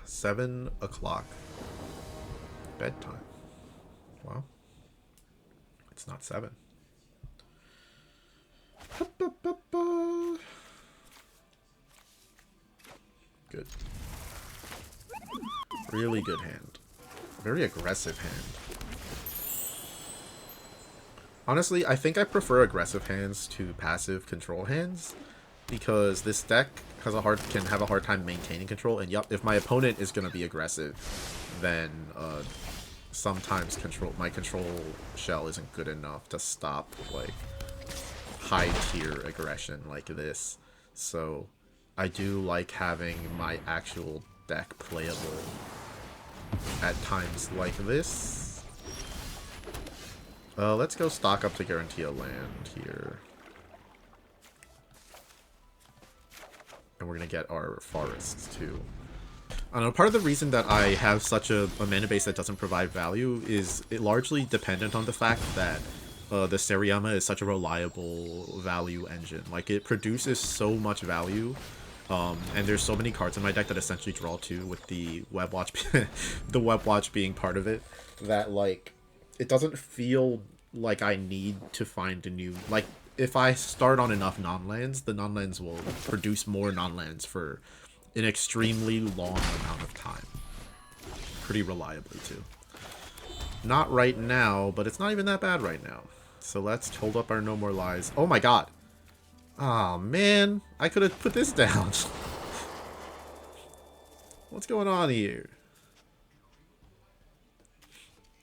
7 o'clock. Bedtime. Wow. It's not 7. Good. Really good hand. very aggressive hand. Honestly, I think I prefer aggressive hands to passive control hands, because this deck can have a hard time maintaining control, and yup, if my opponent is going to be aggressive, then sometimes my control shell isn't good enough to stop like high tier aggression like this. So I do like having my actual deck playable at times like this. Let's go stock up to guarantee a land here. And we're going to get our forests too. I don't know, part of the reason that I have such a mana base that doesn't provide value is it largely dependent on the fact that the Seriyama is such a reliable value engine. Like, it produces so much value, and there's so many cards in my deck that essentially draw 2 with the Web Watch, the Web Watch being part of it, that, like, it doesn't feel like I need to find a new... Like, if I start on enough non-lands, the non-lands will produce more non-lands for an extremely long amount of time. Pretty reliably, too. Not right now, but it's not even that bad right now. So let's hold up our No More Lies. Oh my god! Aw, man! I could have put this down! What's going on here?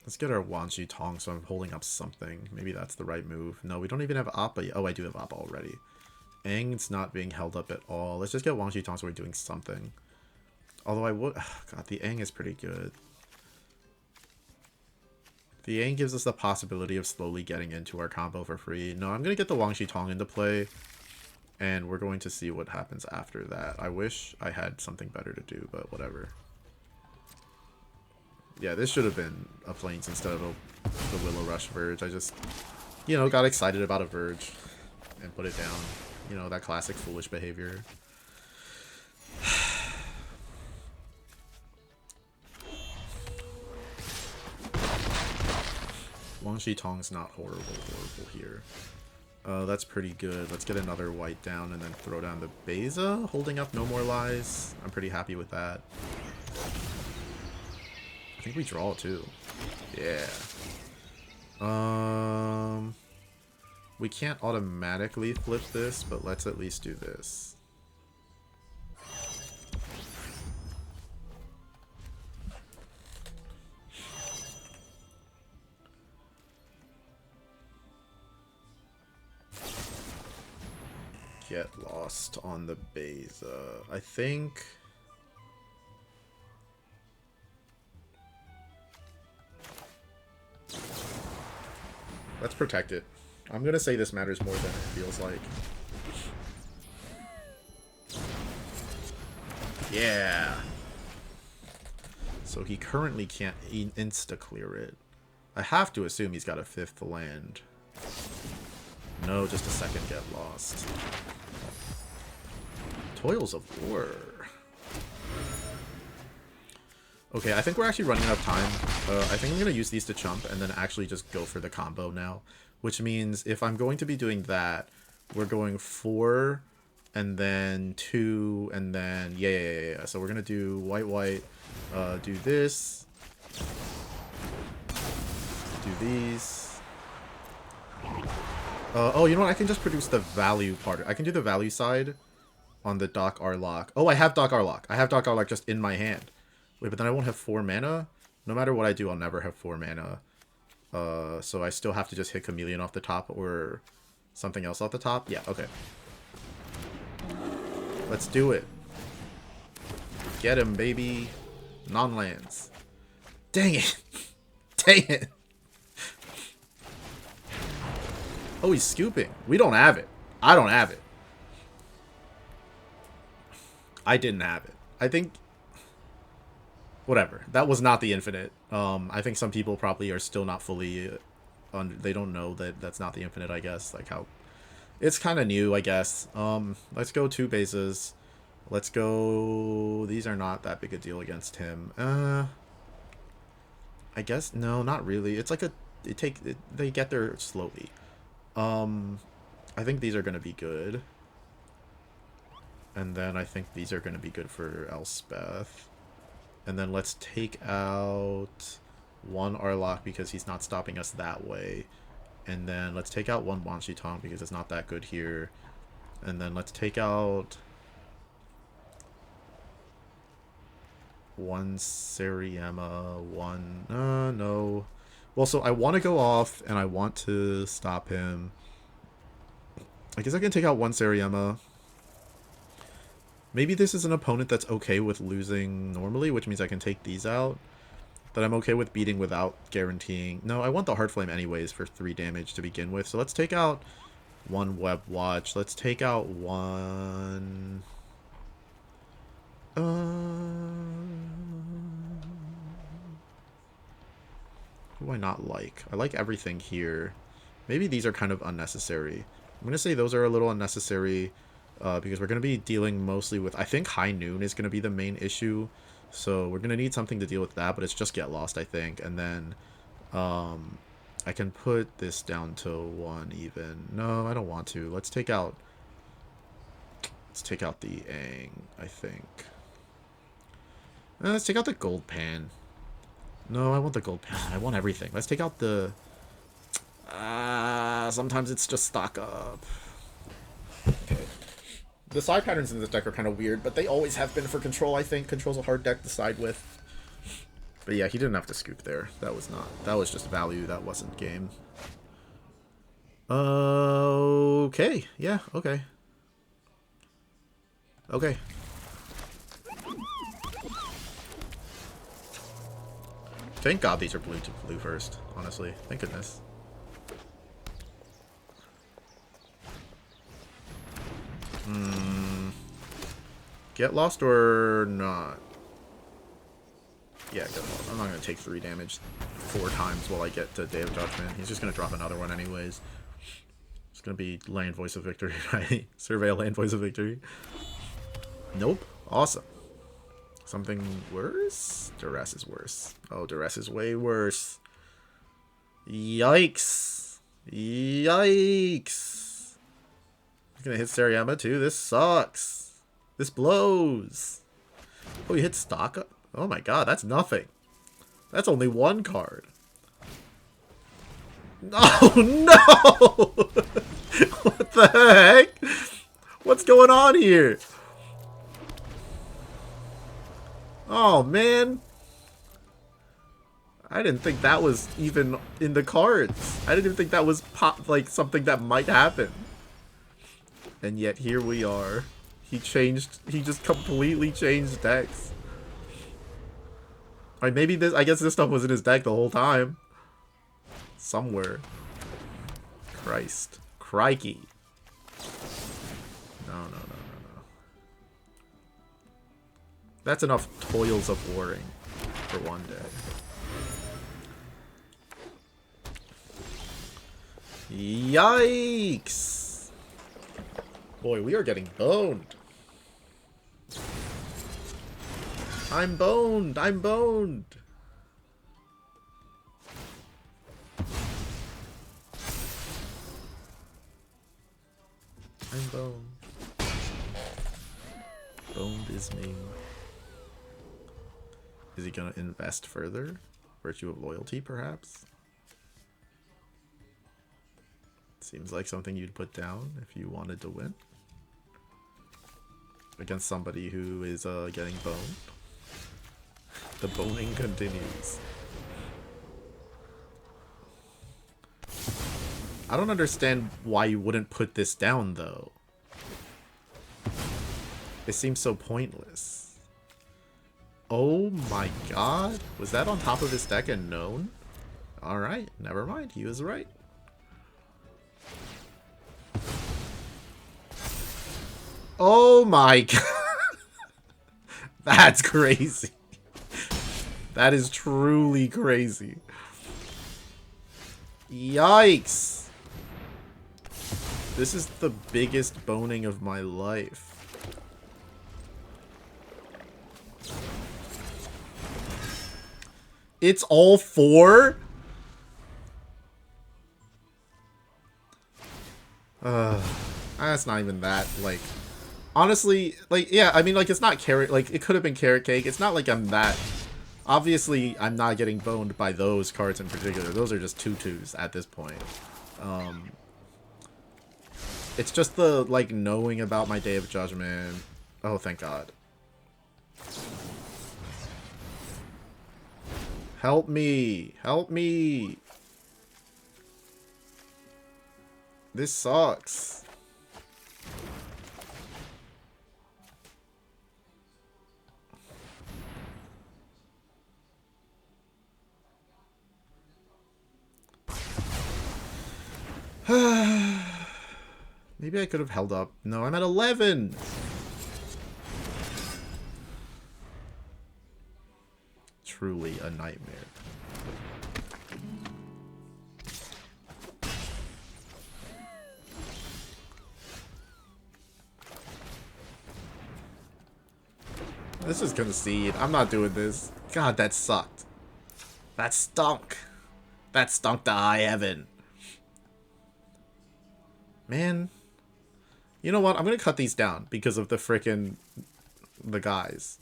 Let's get our Wanshi Tong so I'm holding up something. Maybe that's the right move. No, we don't even have Appa. Oh, I do have Appa already. Aang's not being held up at all. Let's just get Wanshi Tong so we're doing something. Although I would... Oh, god, the Aang is pretty good. The Aang gives us the possibility of slowly getting into our combo for free. No, I'm going to get the Wanshi Tong into play. And we're going to see what happens after that. I wish I had something better to do, but whatever. Yeah, this should have been a Plains instead of the Willow Rush Verge. I just, you know, got excited about a Verge and put it down. You know, that classic foolish behavior. Wanshi Tong's not horrible here. That's pretty good. Let's get another white down and then throw down the Beza, holding up No More Lies. I'm pretty happy with that. I think we draw too. Yeah. We can't automatically flip this, but let's at least do this. Get lost on the Beza. I think... Let's protect it. I'm gonna say this matters more than it feels like. Yeah! So he currently can't insta-clear it. I have to assume he's got a 5th land. No, just a second get lost. Toils of War. Okay, I think we're actually running out of time. I think I'm going to use these to chump and then actually just go for the combo now. Which means if I'm going to be doing that, we're going 4 and then 2 and then... Yeah. So we're going to do white, do this. Do these. Oh, you know what? I can just produce the value part. I can do the value side on the Doc Arlok. Oh, I have Doc Arlok. I have Doc Arlok just in my hand. Wait, but then I won't have 4 mana? No matter what I do, I'll never have 4 mana. So I still have to just hit Chameleon off the top or something else off the top? Yeah, okay. Let's do it. Get him, baby. Non-lands. Dang it. Dang it. Oh, he's scooping. We don't have it. I don't have it. I didn't have it. I think... Whatever. That was not the infinite. I think some people probably are still not fully... they don't know that that's not the infinite, I guess. Like how... It's kind of new, I guess. Let's go 2 bases. Let's go... These are not that big a deal against him. I guess... No, not really. It's like a... They get there slowly. I think these are going to be good. And then I think these are going to be good for Elspeth. And then let's take out 1 Arlok because he's not stopping us that way. And then let's take out 1 Banshee Tong because it's not that good here. And then let's take out 1 Seriema, 1... no. Well, so I want to go off, and I want to stop him. I guess I can take out 1 Seriema. Maybe this is an opponent that's okay with losing normally, which means I can take these out. That I'm okay with beating without guaranteeing... No, I want the Heart Flame anyways for 3 damage to begin with. So let's take out 1 Web Watch. Let's take out 1... Who do I not like? I like everything here. Maybe these are kind of unnecessary. I'm going to say those are a little unnecessary because we're going to be dealing mostly with... I think High Noon is going to be the main issue. So we're going to need something to deal with that, but it's just Get Lost, I think. And then I can put this down to 1 even. No, I don't want to. Let's take out the Aang, I think. Let's take out the Gold Pan. No, I want the Gold Pan. I want everything. Let's take out the... sometimes it's just stock up. Okay. The side patterns in this deck are kind of weird, but they always have been for Control, I think. Control's a hard deck to side with. But yeah, he didn't have to scoop there. That was not... That was just value. That wasn't game. Okay. Yeah, okay. Okay. Thank God these are blue to blue first, honestly. Thank goodness. Get Lost or not? Yeah, Get Lost. I'm not going to take 3 damage 4 times while I get to Day of Judgment. He's just going to drop another one anyways. It's going to be Land Voice of Victory, right? Surveil Land Voice of Victory. Nope. Awesome. Something worse? Duress is worse. Oh, Duress is way worse. Yikes. Yikes. He's gonna hit Seriema too. This sucks. This blows. Oh, he hit stock up? Oh my god, that's nothing. That's only 1 card. Oh no! What the heck? What's going on here? Oh, man. I didn't think that was even in the cards. I didn't even think that was like something that might happen. And yet here we are. He just completely changed decks. Like maybe this, I guess this stuff was in his deck the whole time. Somewhere. Christ. Crikey. No. That's enough toils of warring for one day. Yikes! Boy, we are getting boned. I'm boned! I'm boned! I'm boned. Boned is me. Is he gonna invest further? Virtue of Loyalty, perhaps? Seems like something you'd put down if you wanted to win. Against somebody who is getting boned. The boning continues. I don't understand why you wouldn't put this down, though. It seems so pointless. Oh my god. Was that on top of his deck and known? Alright, never mind. He was right. Oh my god. That's crazy. That is truly crazy. Yikes. This is the biggest boning of my life. It's all 4? That's not even that, like... Honestly, like, yeah, I mean, like, it's not carrot... Like, it could have been carrot cake. It's not like I'm that Obviously, I'm not getting boned by those cards in particular. Those are just 2/2s at this point. It's just the, like, knowing about my Day of Judgment. Oh, thank God. Help me! Help me! This sucks. Maybe I could have held up. No, I'm at 11! Truly a nightmare. This is concede. I'm not doing this. God, that sucked. That stunk. That stunk to high heaven. Man. You know what? I'm gonna cut these down because of the frickin' the guys.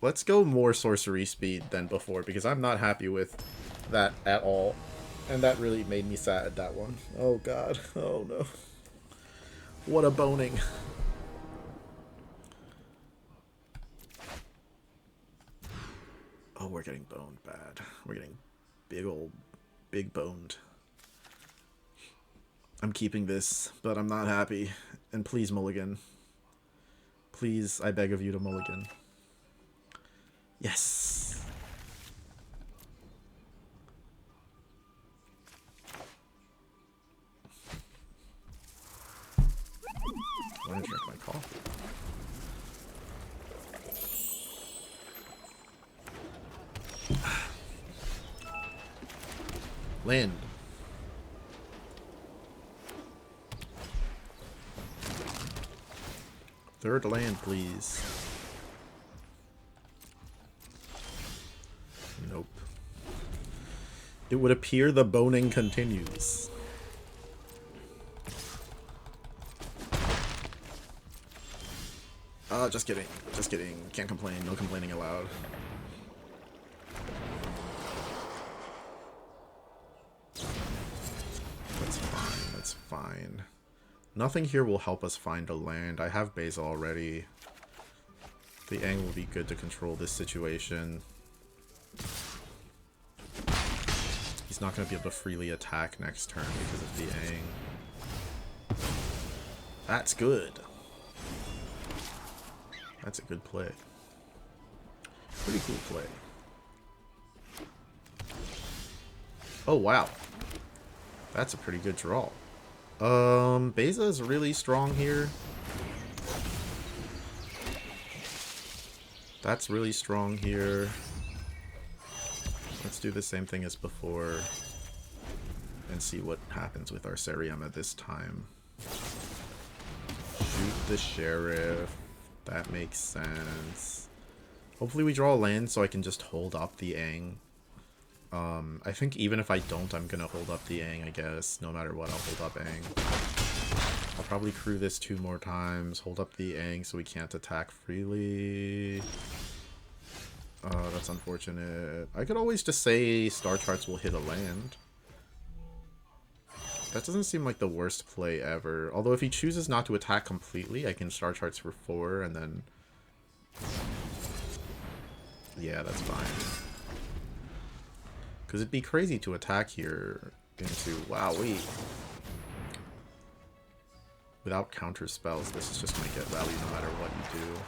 Let's go more sorcery speed than before because I'm not happy with that at all. And that really made me sad, that one. Oh God. Oh no. What a boning. Oh, we're getting boned bad. We're getting big boned. I'm keeping this, but I'm not happy. And please mulligan. Please, I beg of you to mulligan. Yes! I want to drink my coffee. Land. Third land, please. Nope. It would appear the boning continues. Just kidding. Just kidding. Can't complain. No complaining allowed. That's fine. That's fine. Nothing here will help us find a land. I have Basil already. The Aang will be good to control this situation. He's not going to be able to freely attack next turn because of the Aang. That's good. That's a good play. Pretty cool play. Oh, wow. That's a pretty good draw. Beza is really strong here. That's really strong here. Let's do the same thing as before and see what happens with our Seriema this time. Shoot the sheriff. That makes sense. Hopefully we draw a land so I can just hold up the Aang. I think even if I don't, I'm gonna hold up the Aang, I guess. No matter what, I'll hold up Aang. I'll probably crew this 2 more times, hold up the Aang so we can't attack freely. That's unfortunate. I could always just say Star Charts will hit a land. That doesn't seem like the worst play ever. Although if he chooses not to attack completely, I can Star Charts for 4 and then... Yeah, that's fine. Because it'd be crazy to attack here into... Wowee. Without counter spells, this is just going to get value no matter what you do.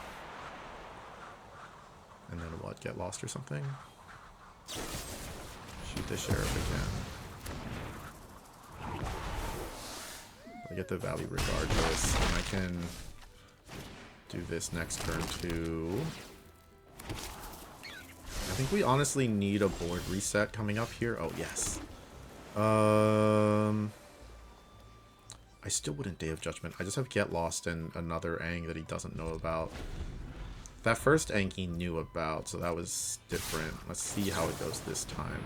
And then what? Get lost or something? Shoot the sheriff again. I get the value regardless. And I can do this next turn too. I think we honestly need a board reset coming up here. Oh, yes. I still wouldn't Day of Judgment. I just have Get Lost and another Aang that he doesn't know about. That first Aang he knew about, so that was different. Let's see how it goes this time.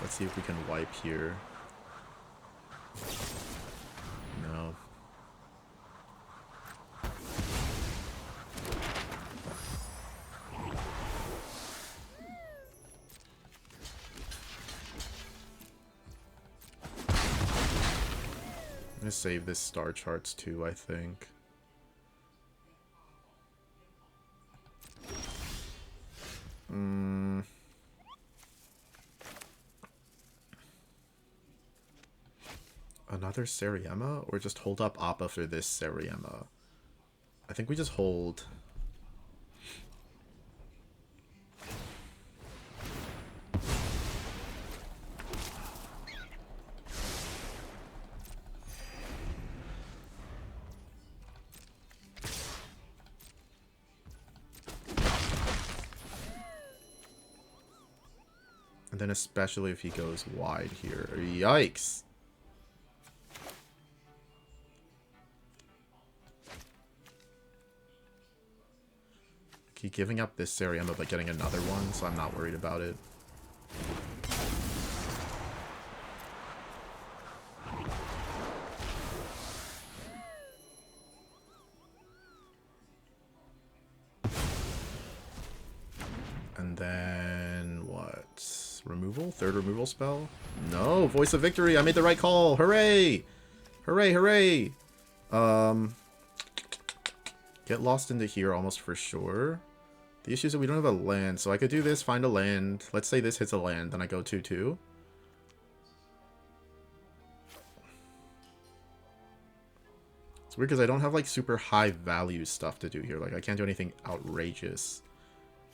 Let's see if we can wipe here. No. gonna save this star charts too, I think. Another Seriema? Or just hold up Appa for this Seriema? I think we just hold. And then especially if he goes wide here. Yikes! Keep giving up this Seriema but getting another one, so I'm not worried about it. And then what? Removal? Third removal spell? No! Voice of Victory! I made the right call! Hooray! Hooray, hooray! Get lost into here almost for sure. The issue is that we don't have a land, so I could do this, find a land. Let's say this hits a land, then I go 2-2. It's weird because I don't have like super high value stuff to do here. Like I can't do anything outrageous.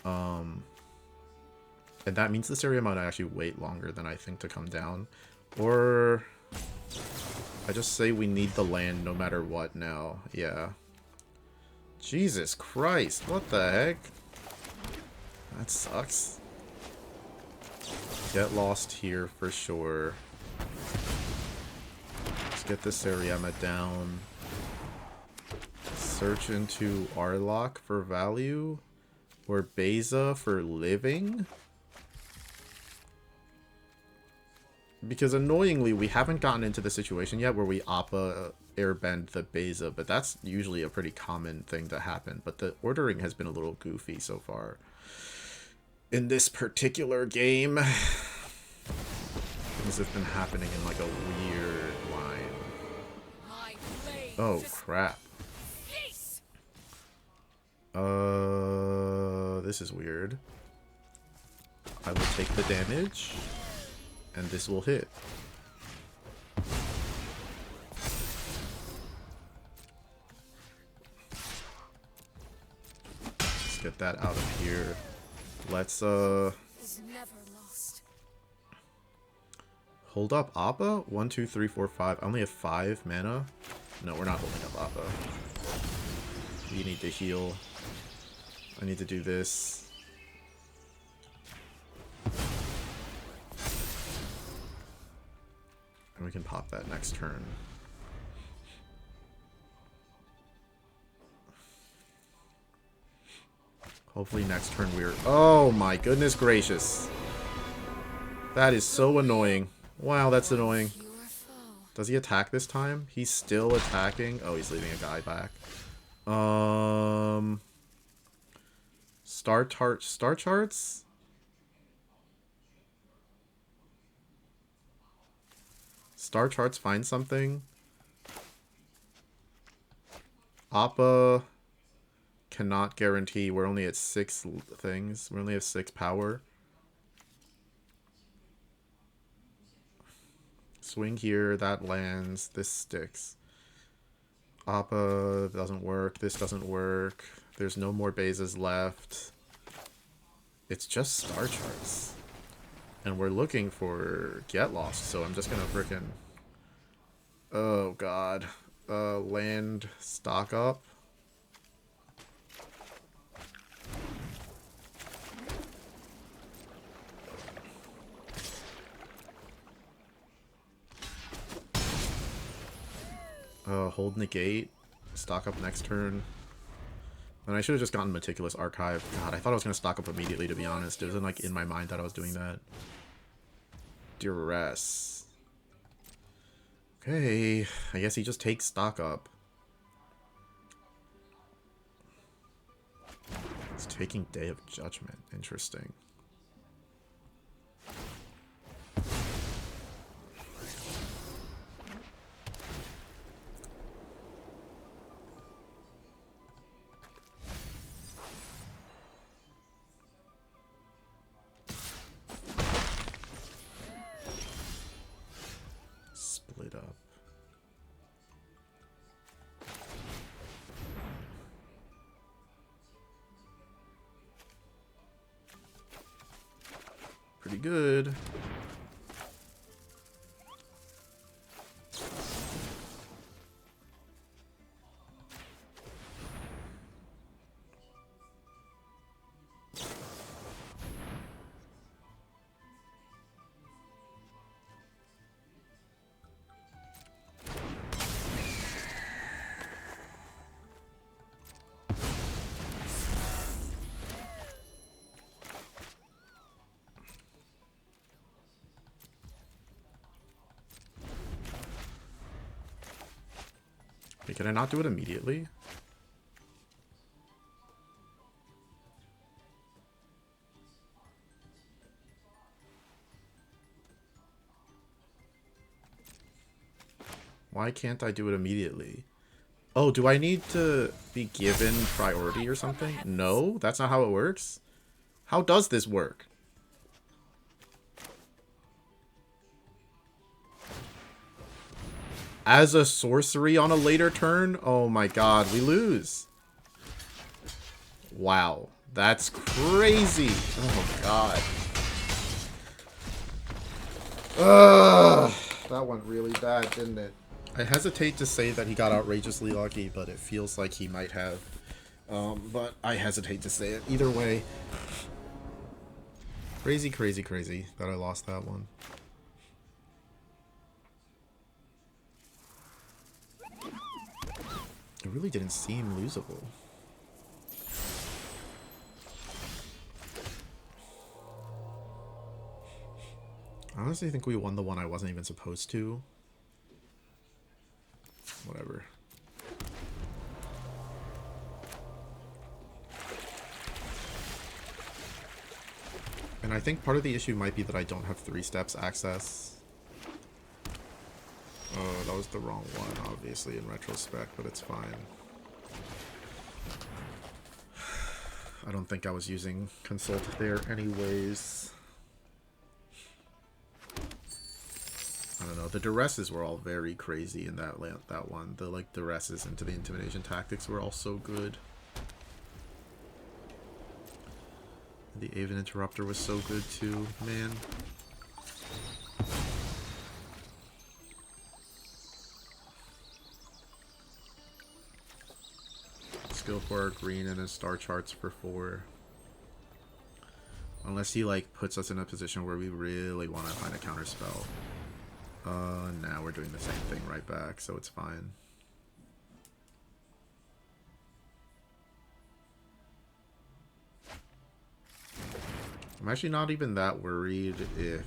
And that means this area might actually wait longer than I think to come down. Or I just say we need the land no matter what now. Yeah. Jesus Christ, what the heck? That sucks. Get lost here for sure. Let's get this Seriema down. Search into Arlok for value. Or Beza for living. Because annoyingly, we haven't gotten into the situation yet where we Appa airbend the Beza, but that's usually a pretty common thing to happen. But the ordering has been a little goofy so far. In this particular game, things have been happening in like a weird line. Oh, crap. This is weird. I will take the damage. And this will hit. Let's get that out of here. Let's hold up Appa. 1, 2, 3, 4, 5. I only have 5 mana. No, we're not holding up Appa. You need to heal. I need to do this. And we can pop that next turn. Hopefully next turn we're... Oh my goodness gracious. That is so annoying. Wow, that's annoying. Does he attack this time? He's still attacking. Oh, he's leaving a guy back. Star charts? Star charts find something. Appa cannot guarantee. We're only at 6 things. We only have 6 power. Swing here. That lands. This sticks. Appa doesn't work. This doesn't work. There's no more bases left. It's just star charts. And we're looking for Get Lost, so I'm just gonna frickin'... Oh god. Land stock up. Hold negate. Stock up next turn. And I should have just gotten Meticulous Archive. God, I thought I was going to stock up immediately, to be honest. It wasn't like in my mind that I was doing that. Duress. Okay, I guess he just takes stock up. It's taking Day of Judgment. Interesting. pretty good. Wait, can I not do it immediately? Why can't I do it immediately? Oh, do I need to be given priority or something? No, that's not how it works. How does this work? As a sorcery on a later turn? Oh my god, we lose. Wow, that's crazy. Oh god. Ugh, that went really bad, didn't it? I hesitate to say that he got outrageously lucky, but it feels like he might have. But I hesitate to say it. Either way. Crazy, crazy, crazy that I lost that one. It really didn't seem losable. I honestly think we won the one I wasn't even supposed to. Whatever. And I think part of the issue might be that I don't have 3 steps access. Oh, that was the wrong one, obviously, in retrospect, but it's fine. I don't think I was using Consult there anyways. I don't know. The duresses were all very crazy in that one. The like duresses into the intimidation tactics were all so good. The Aven Interrupter was so good too, man. Let's go for our green and then star charts for 4. Unless he like puts us in a position where we really want to find a counter spell. Now we're doing the same thing right back, so it's fine. I'm actually not even that worried if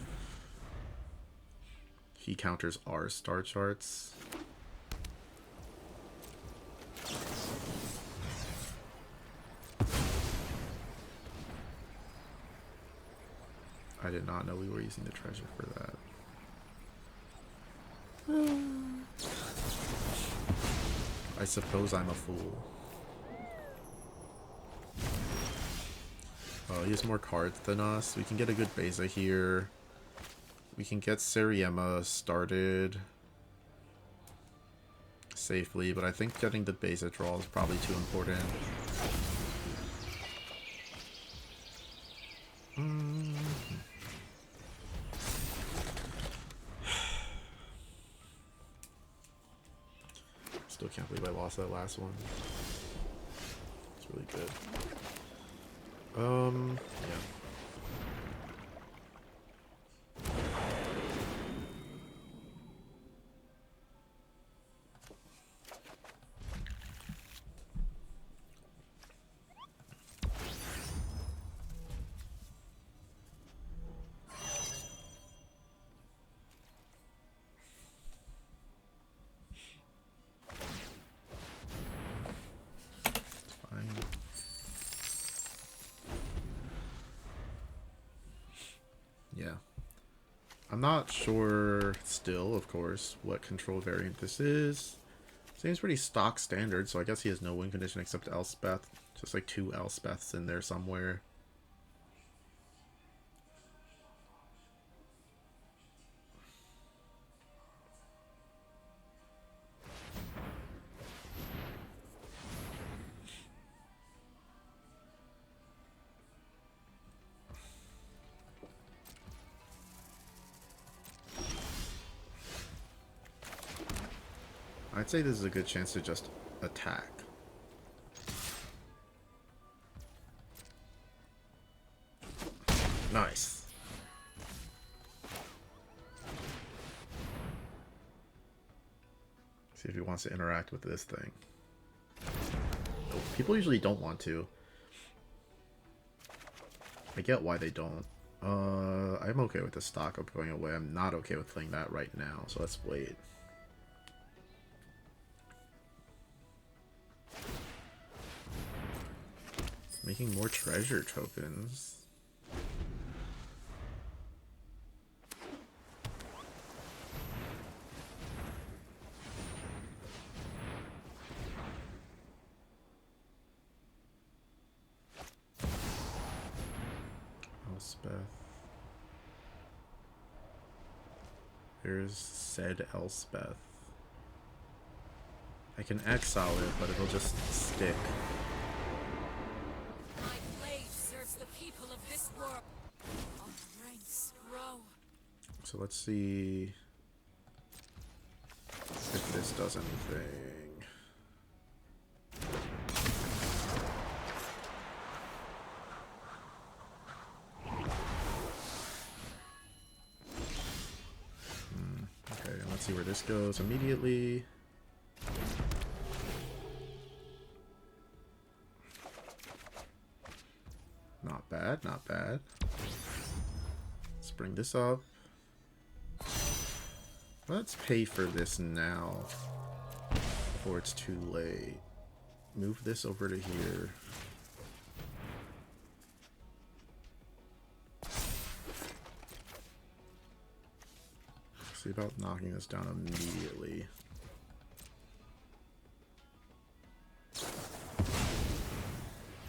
he counters our star charts. I did not know we were using the treasure for that. I suppose I'm a fool. Oh, he has more cards than us. We can get a good Beza here. We can get Seriema started safely, but I think getting the Beza draw is probably too important. Still can't believe I lost that last one. It's really good. Yeah. Yeah. I'm not sure still, of course, what control variant this is. Seems pretty stock standard, so I guess he has no win condition except Elspeth. Just like 2 Elspeths in there somewhere. I'd say this is a good chance to just attack. Nice. See if he wants to interact with this thing. Oh, people usually don't want to. I get why they don't. I'm okay with the stock up going away. I'm not okay with playing that right now, so let's wait. Making more treasure tokens. Elspeth. There's said Elspeth. I can exile it, but it'll just stick. My blade serves the people of this world. Our ranks grow. So let's see if this does anything. Okay, let's see where this goes immediately. Not bad, not bad. Let's bring this up. Let's pay for this now before it's too late. Move this over to here. See about knocking this down immediately.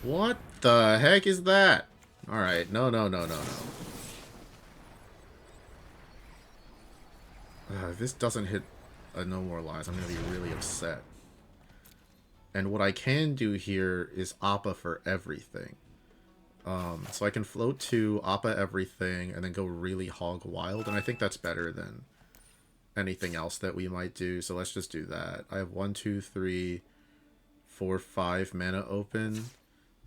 What the heck is that? Alright, no. If this doesn't hit a no more lies, I'm gonna be really upset. And what I can do here is Appa for everything. So I can float to Appa everything and then go really hog wild, and I think that's better than anything else that we might do. So let's just do that. I have 1, 2, 3, 4, 5 mana open.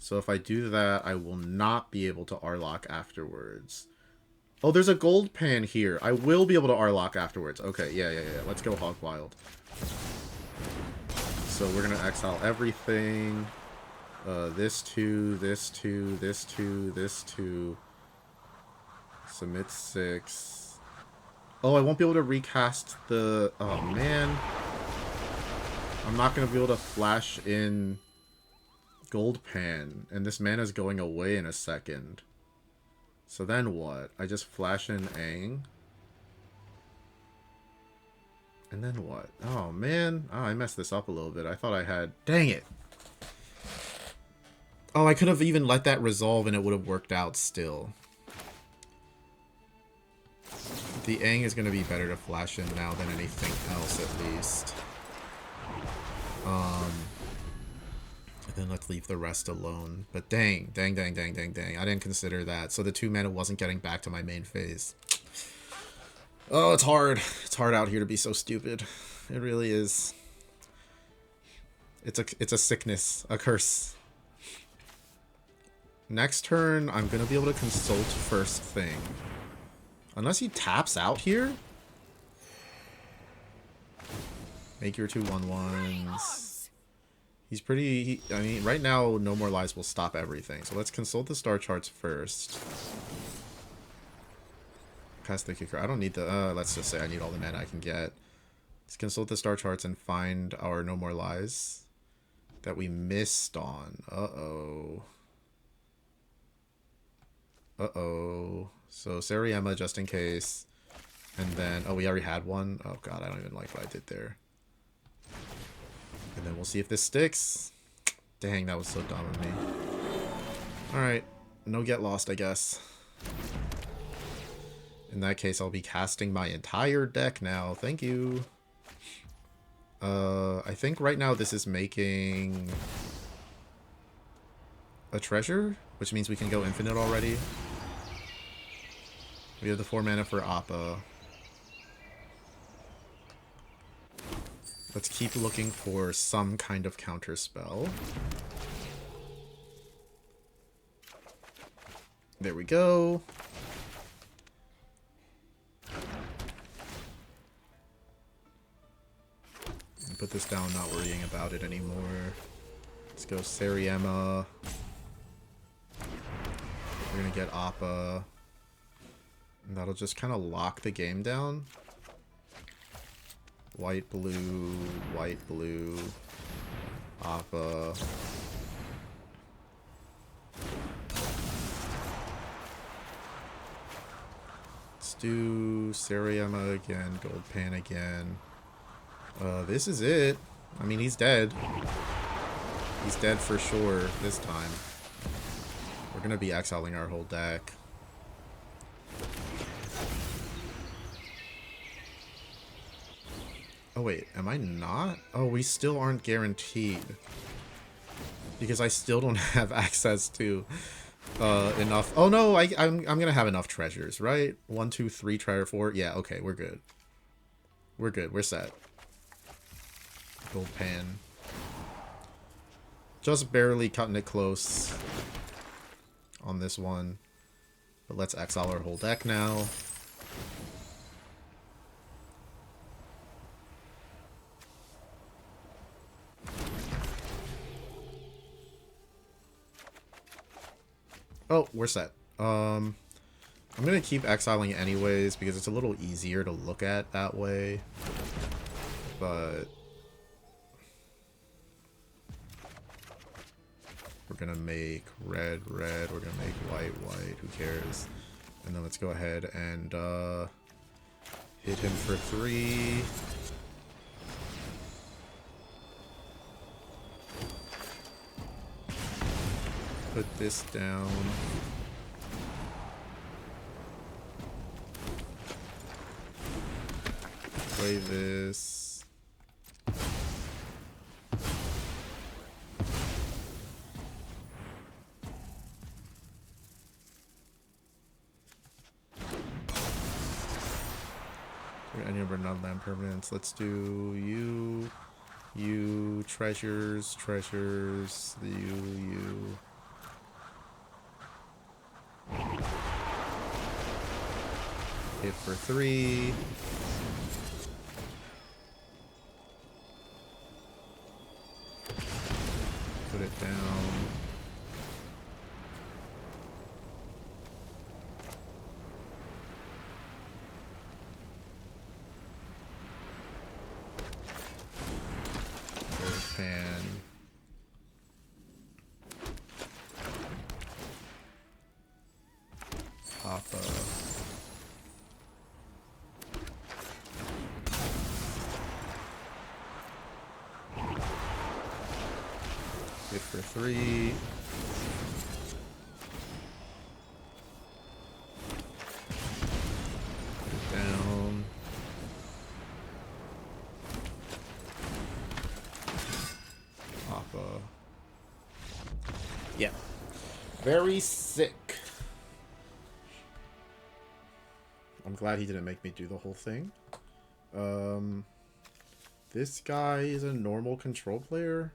So if I do that, I will not be able to Arlock afterwards. Oh, there's a gold pan here. I will be able to Arlock afterwards. Okay, yeah. Let's go hog wild. So we're going to exile everything. This 2, this 2, this 2, this 2. Submit 6. Oh, I won't be able to recast the... Oh, man. I'm not going to be able to flash in gold pan. And this mana's going away in a second. So then what? I just flash in Aang. And then what? Oh, man. Oh, I messed this up a little bit. I thought I had... Dang it. Oh, I could have even let that resolve and it would have worked out still. The Aang is going to be better to flash in now than anything else, at least. And then let's leave the rest alone. But dang. I didn't consider that. So the 2 mana wasn't getting back to my main phase. Oh, it's hard. It's hard out here to be so stupid. It really is. It's a sickness, a curse. Next turn, I'm going to be able to consult first thing. Unless he taps out here? Make your 2 1/1s. He's pretty... I mean, right now, No More Lies will stop everything. So let's consult the star charts first. Cast the Kyoukai. I don't need the... let's just say I need all the mana I can get. Let's consult the star charts and find our No More Lies that we missed on. Uh-oh. So Sariema, just in case. And then... Oh, we already had one? Oh, God, I don't even like what I did there. And then we'll see if this sticks. Dang, that was so dumb of me. Alright. No get lost, I guess. In that case, I'll be casting my entire deck now. Thank you. I think right now this is making a treasure, which means we can go infinite already. We have the 4 mana for Appa. Let's keep looking for some kind of counter spell. There we go. Put this down, not worrying about it anymore. Let's go Sariema. We're gonna get Appa. And that'll just kind of lock the game down. White, blue, Appa. Let's do Sariema again, Gold Pan again. This is it. I mean, he's dead. He's dead for sure this time. We're gonna be exiling our whole deck. Oh wait, am I not? Oh, we still aren't guaranteed. Because I still don't have access to enough. Oh no, I'm gonna have enough treasures, right? 1, 2, 3, treasure 4. Yeah, okay, we're good. We're good, we're set. Gold Pan. Just barely cutting it close on this one. But let's exile our whole deck now. Oh, we're set. I'm gonna keep exiling anyways because it's a little easier to look at that way. But we're gonna make red, red. We're gonna make white, white. Who cares? And then let's go ahead and hit him for 3. Put this down. Play this. Any of our non-land permanents. Let's do you, treasures, treasures, you. Hit for 3. Put it down. Pan. Appa. Hit for 3. Put it down. Appa. Yeah. Very sick. I'm glad he didn't make me do the whole thing. This guy is a normal control player.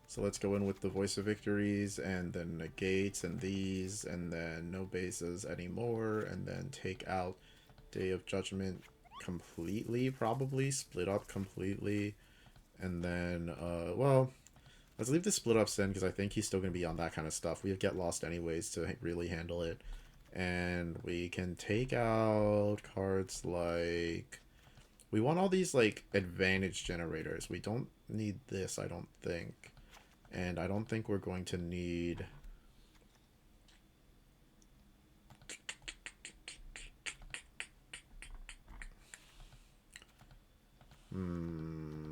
So let's go in with the Voice of Victories, and then negates, and these, and then no bases anymore, and then take out Day of Judgment completely, probably. Split up completely. And then, well, let's leave the split ups in, because I think he's still going to be on that kind of stuff. We get lost anyways to really handle it. And we can take out cards like... We want all these, like, advantage generators. We don't need this, I don't think. And I don't think we're going to need...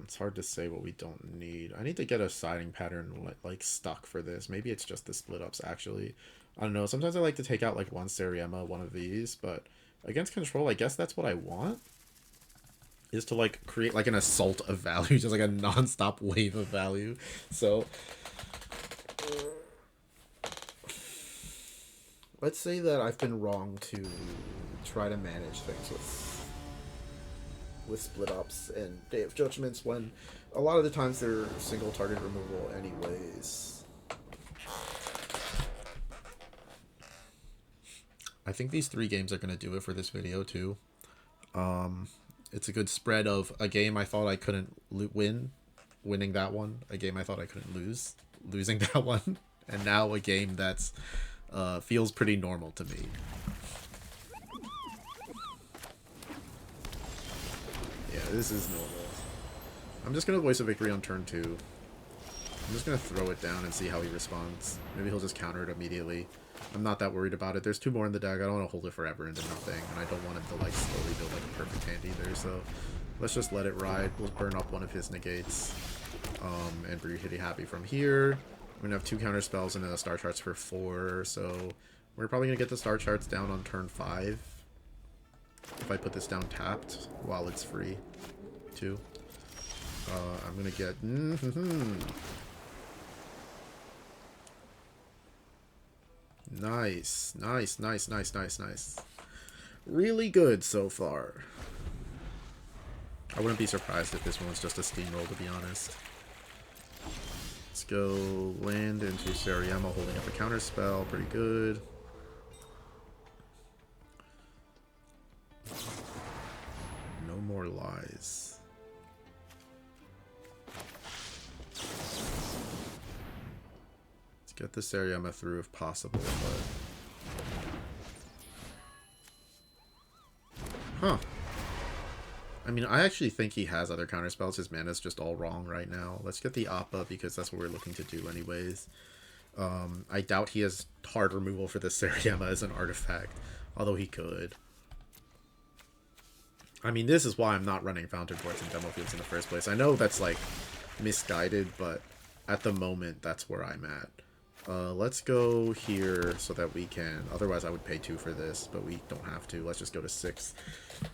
It's hard to say what we don't need. I need to get a siding pattern, like, stuck for this. Maybe it's just the split-ups, actually. I don't know. Sometimes I like to take out, like, one Sariema, one of these. But against control, I guess that's what I want. Is to, like, create, like, an assault of value. Just, like, a non-stop wave of value. So... let's say that I've been wrong to try to manage things with with split ups and Day of Judgments when a lot of the times they're single target removal anyways. I think these 3 games are going to do it for this video too. It's a good spread of a game I thought I couldn't win, winning that one, a game I thought I couldn't lose, losing that one, and now a game that's feels pretty normal to me. Yeah, this is normal. I'm just going to voice a victory on turn 2. I'm just going to throw it down and see how he responds. Maybe he'll just counter it immediately. I'm not that worried about it. There's 2 more in the deck. I don't want to hold it forever into nothing, and I don't want him to like slowly build like a perfect hand either, so let's just let it ride. We'll burn up one of his negates, and be pretty happy from here. We're going to have 2 counter spells and then the star charts for 4, so we're probably going to get the star charts down on turn 5 if I put this down tapped while it's free too. I'm going to get... Nice. Nice, nice, nice, nice, nice. Really good so far. I wouldn't be surprised if this one was just a steamroll, to be honest. Let's go land into Sariema, holding up a counter spell. Pretty good. No more lies. Let's get the Sariema through if possible, but... Huh. I mean, I actually think he has other counterspells. His mana's just all wrong right now. Let's get the Appa, because that's what we're looking to do anyways. I doubt he has hard removal for the Sariema as an artifact, although he could. I mean, this is why I'm not running Fountain Courts and Demo Fields in the first place. I know that's, like, misguided, but at the moment, that's where I'm at. Let's go here so that we can... Otherwise, I would pay 2 for this, but we don't have to. Let's just go to 6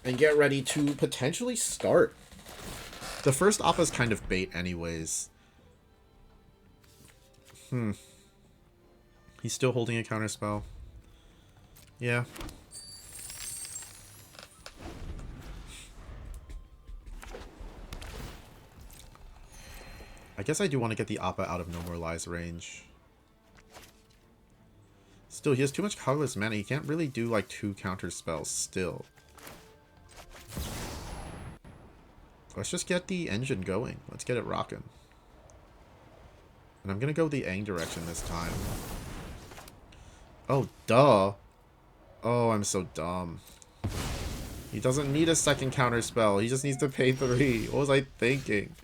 and get ready to potentially start. The first Appa is kind of bait anyways. He's still holding a counterspell. Yeah. I guess I do want to get the Appa out of No More Lies range. Still, he has too much colorless mana. He can't really do, like, 2 counter spells still. Let's just get the engine going. Let's get it rocking. And I'm going to go the Aang direction this time. Oh, duh. Oh, I'm so dumb. He doesn't need a second counter spell. He just needs to pay 3. What was I thinking?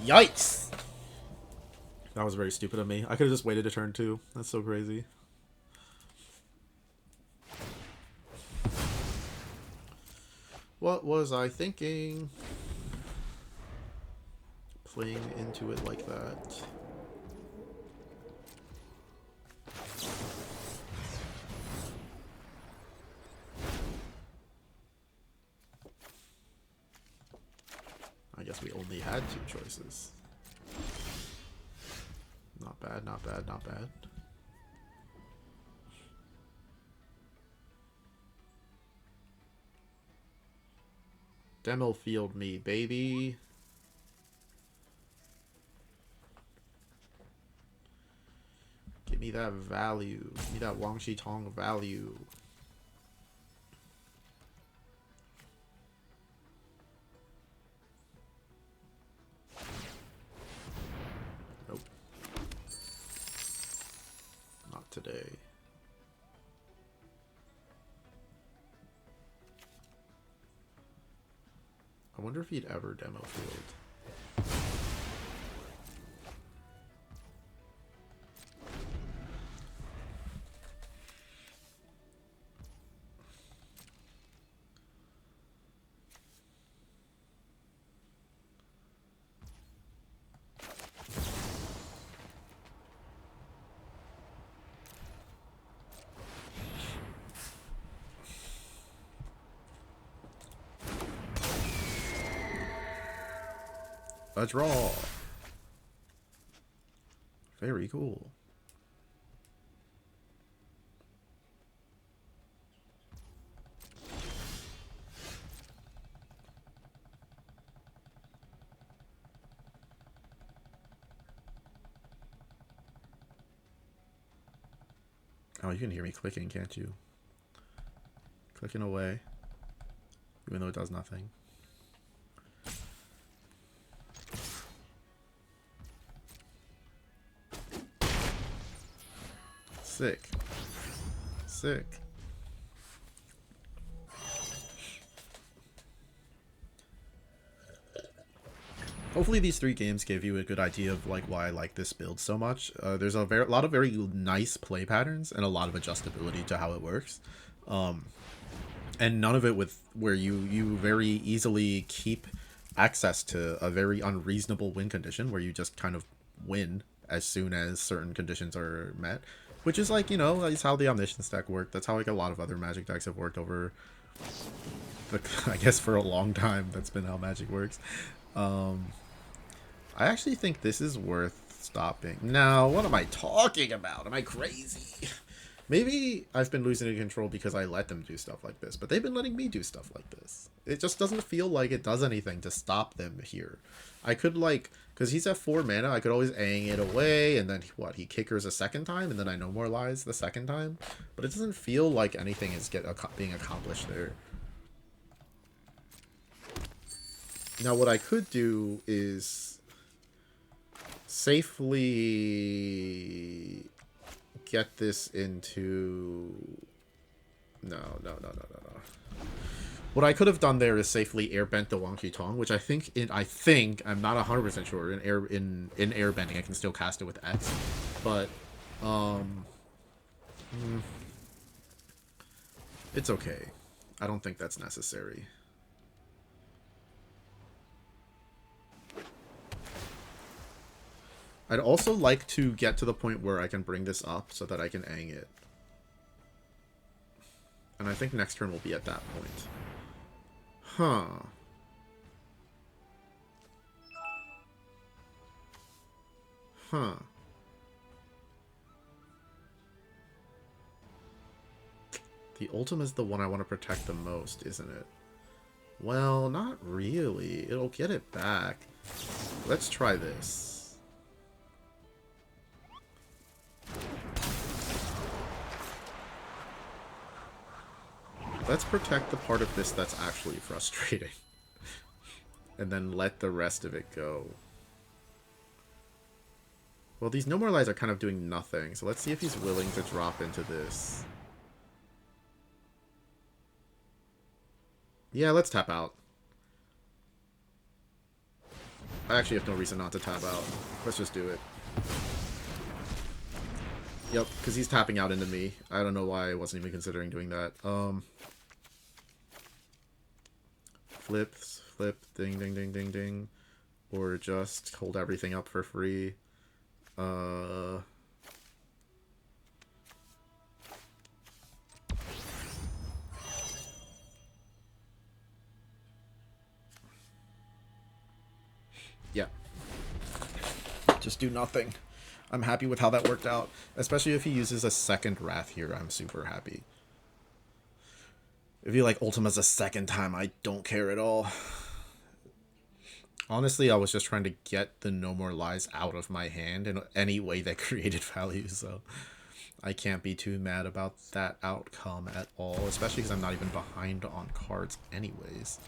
Yikes! That was very stupid of me. I could have just waited a turn 2. That's so crazy. What was I thinking? Playing into it like that. I guess we only had 2 choices. Not bad, not bad, not bad. Demo field me, baby. Give me that value. Give me that Wang Shi Tong value. Nope. Not today. I wonder if he'd ever demo field. A draw. Very cool. you can hear me clicking, can't you? Clicking away. Even though it does nothing. Sick. Sick. Hopefully these 3 games gave you a good idea of like why I like this build so much. There's a lot of very nice play patterns and a lot of adjustability to how it works. And none of it with where you very easily keep access to a very unreasonable win condition where you just kind of win as soon as certain conditions are met. Which is like, you know, that's how the Omniscience deck worked. That's how like a lot of other Magic decks have worked over the, I guess for a long time. That's been how Magic works. I actually think this is worth stopping. Now, what am I talking about? Am I crazy? Maybe I've been losing control because I let them do stuff like this, but they've been letting me do stuff like this. It just doesn't feel like it does anything to stop them here. I could like, because he's at 4 mana, I could always Aang it away, and then what, he kickers a second time, and then I No More Lies the second time? But it doesn't feel like anything is being accomplished there. Now what I could do is safely get this into... No. What I could have done there is safely airbent the Wonky Tong, which I think I'm not 100% sure in airbending I can still cast it with X, but it's okay. I don't think that's necessary. I'd also like to get to the point where I can bring this up so that I can Aang it. And I think next turn will be at that point. Huh. Huh. The Ultima is the one I want to protect the most, isn't it? Well, not really. It'll get it back. Let's try this. Let's protect the part of this that's actually frustrating. And then let the rest of it go. Well, these No More Lies are kind of doing nothing, so let's see if he's willing to drop into this. Yeah, let's tap out. I actually have no reason not to tap out. Let's just do it. Yep, because he's tapping out into me. I don't know why I wasn't even considering doing that. Flip, ding, ding, ding, ding, ding. Or just hold everything up for free. Yeah. Just do nothing. I'm happy with how that worked out. Especially if he uses a second Wrath here, I'm super happy. If he like Ultima's a second time, I don't care at all. Honestly, I was just trying to get the No More Lies out of my hand in any way that created value, so I can't be too mad about that outcome at all, especially because I'm not even behind on cards anyways.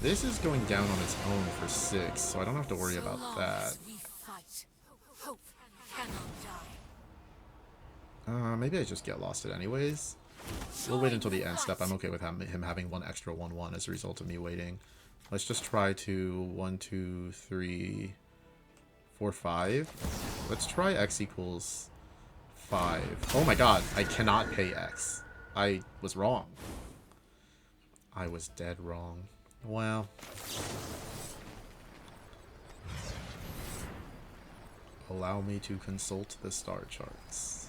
This is going down on its own for 6, so I don't have to worry about that. Maybe I just get lost it anyways. We'll wait until the end step. I'm okay with him having one extra 1/1 as a result of me waiting. Let's just try to 1, 2, 3, 4, 5. Let's try X equals 5. Oh my god, I cannot pay X. I was wrong. I was dead wrong. Well. Allow me to consult the star charts.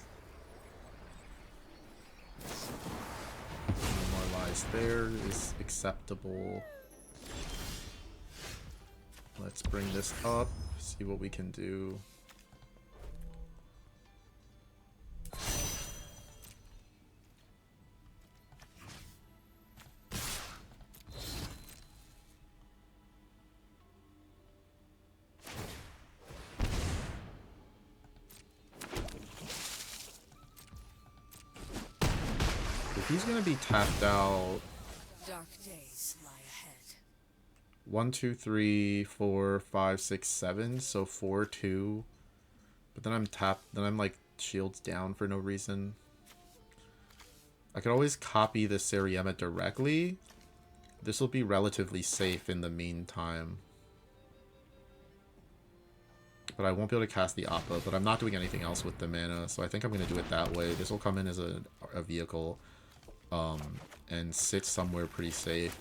No More Lies there is acceptable. Let's bring this up, see what we can do. if he's gonna be tapped out, Dark days lie ahead. 1, 2, 3, 4, 5, 6, 7. So 4, 2. But then I'm tapped. Then I'm like shields down for no reason. I could always copy the Seriema directly. This will be relatively safe in the meantime. But I won't be able to cast the Appa, but I'm not doing anything else with the mana, so I think I'm going to do it that way. This will come in as a vehicle, and sit somewhere pretty safe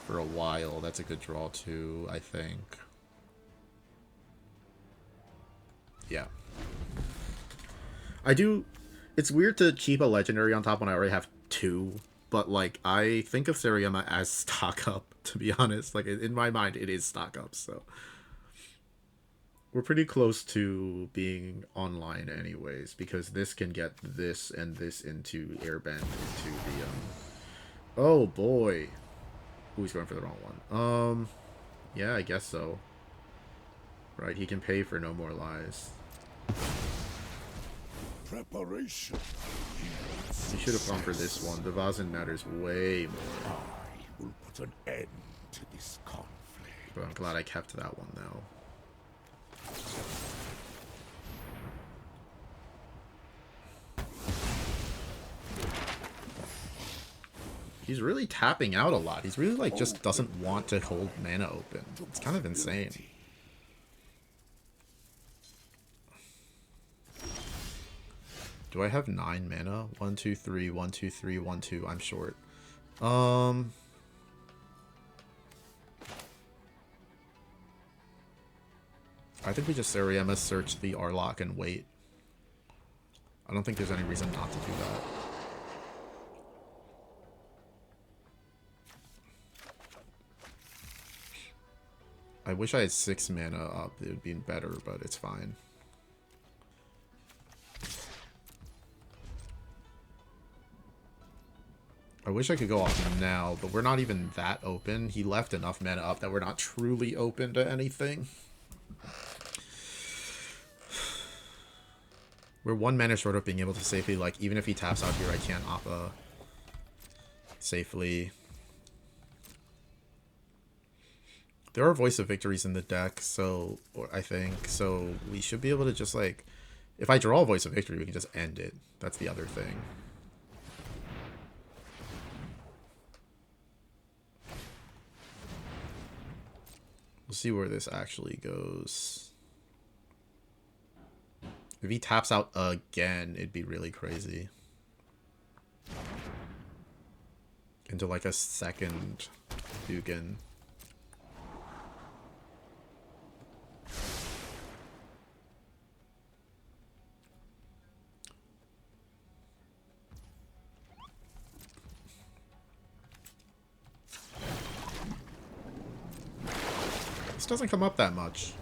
for a while. That's a good draw too, I think. Yeah. I do... It's weird to keep a legendary on top when I already have 2, but like, I think of Seriema as stock up, to be honest. Like, in my mind, it is stock up, so... We're pretty close to being online anyways, because this can get this and this into Airbend into the, Oh, boy. Ooh, he's going for the wrong one. Yeah, I guess so. Right, he can pay for no more lies. Preparation. He should have gone for this one. The Vazin matters way more. I will put an end to this conflict. But I'm glad I kept that one, though. He's really tapping out a lot. He's really, like, just doesn't want to hold mana open. It's kind of insane. Do I have 9 mana? 1, 2, 3, 1, 2, 3, 1, 2. I'm short. I think we just Seriema search the Arlok and wait. I don't think there's any reason not to do that. I wish I had 6 mana up. It would be better, but it's fine. I wish I could go off now, but we're not even that open. He left enough mana up that we're not truly open to anything. We're 1 mana short of being able to safely, like, even if he taps out here, I can't Appa safely. There are Voice of Victories in the deck, so, I think, so we should be able to just, like, if I draw a Voice of Victory, we can just end it. That's the other thing. We'll see where this actually goes. If he taps out again, it'd be really crazy. Into like a second Dugan. This doesn't come up that much.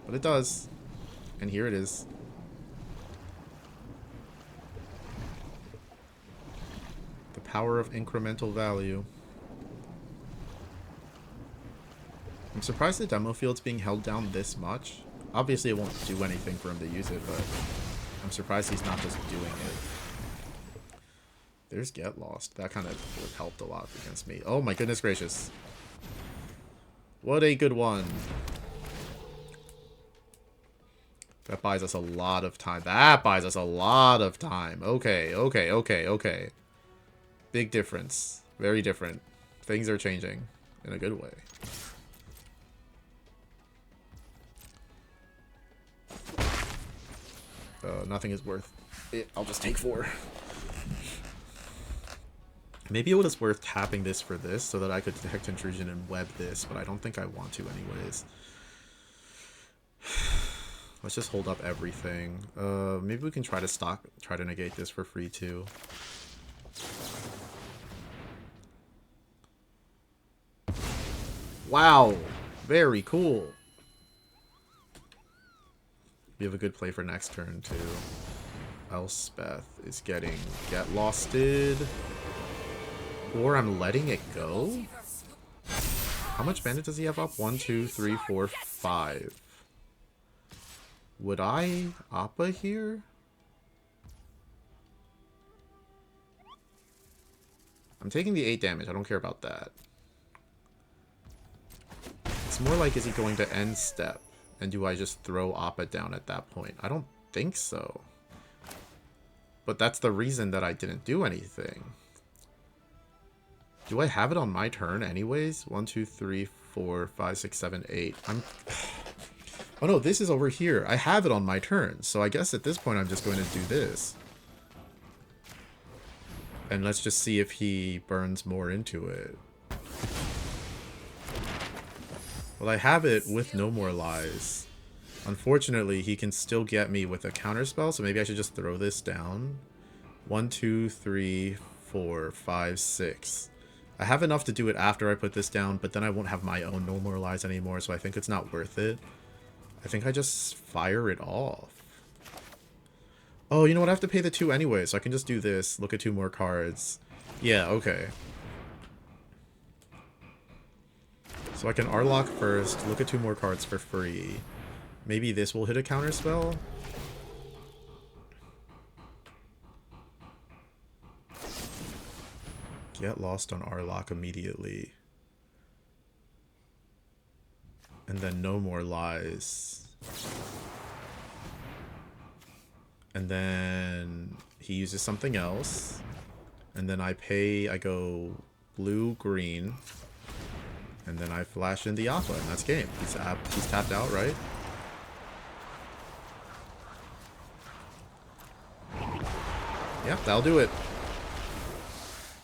But it does. And here it is. The power of incremental value. I'm surprised the demo field's being held down this much. Obviously it won't do anything for him to use it, but I'm surprised he's not just doing it. There's Get Lost. That kind of would have helped a lot against me. Oh my goodness gracious. What a good one. That buys us a lot of time. That buys us a lot of time. Okay, okay, okay, okay. Big difference. Very different. Things are changing in a good way. Nothing is worth it. I'll just take 4. Maybe it was worth tapping this for this so that I could detect intrusion and web this, but I don't think I want to anyways. Let's just hold up everything. Maybe we can try to negate this for free too. Wow, very cool. We have a good play for next turn too. Elspeth is getting Get Losted. Or I'm letting it go? How much bandit does he have up? 1, 2, 3, 4, 5. Would I Appa here? I'm taking the 8 damage. I don't care about that. It's more like, is he going to end step? And do I just throw Appa down at that point? I don't think so. But that's the reason that I didn't do anything. Do I have it on my turn anyways? 1, 2, 3, 4, 5, 6, 7, 8. Oh no, this is over here. I have it on my turn. So I guess at this point I'm just going to do this. And let's just see if he burns more into it. Well, I have it with no more lies. Unfortunately, he can still get me with a counterspell, so maybe I should just throw this down. 1, 2, 3, 4, 5, 6. I have enough to do it after I put this down, but then I won't have my own no more lies anymore, so I think it's not worth it. I think I just fire it off. Oh, you know what? I have to pay the 2 anyway, so I can just do this. Look at 2 more cards. Yeah, okay. So I can Arlock first, look at 2 more cards for free. Maybe this will hit a counterspell? Get lost on Arlock immediately. And then no more lies. And then he uses something else. And then I go blue, green. And then I flash in the Appa, and that's game. He's tapped out, right? Yep, that'll do it.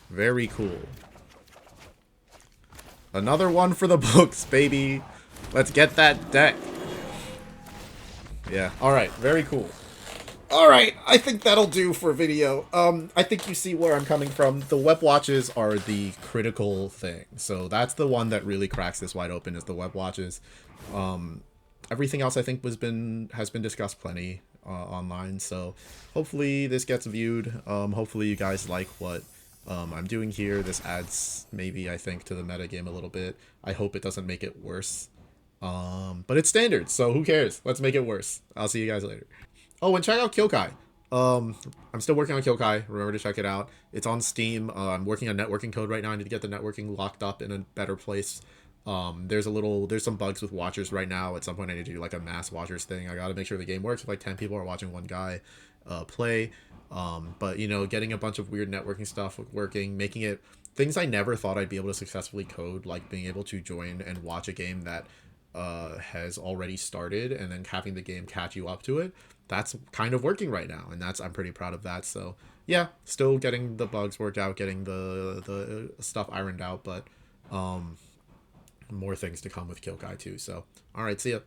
Very cool. Another one for the books, baby. Let's get that deck. Yeah, alright, very cool. Alright, I think that'll do for video. I think you see where I'm coming from. The web watches are the critical thing. So that's the one that really cracks this wide open, is the web watches. Everything else I think has been discussed plenty online. So hopefully this gets viewed. Hopefully you guys like what I'm doing here. This adds maybe, I think, to the metagame a little bit. I hope it doesn't make it worse. But it's standard, so who cares? Let's make it worse. I'll see you guys later. Oh, and check out Kyoukai. I'm still working on Kyoukai. Remember to check it out. It's on Steam. I'm working on networking code right now. I need to get the networking locked up in a better place. There's some bugs with watchers right now. At some point I need to do like a mass watchers thing. I gotta make sure the game works if like 10 people are watching one guy play. But you know, getting a bunch of weird networking stuff working, making it things I never thought I'd be able to successfully code, like being able to join and watch a game that has already started and then having the game catch you up to it. That's kind of working right now, and I'm pretty proud of that. So yeah, still getting the bugs worked out, getting the stuff ironed out, but more things to come with Kyoukai too. So all right, see ya.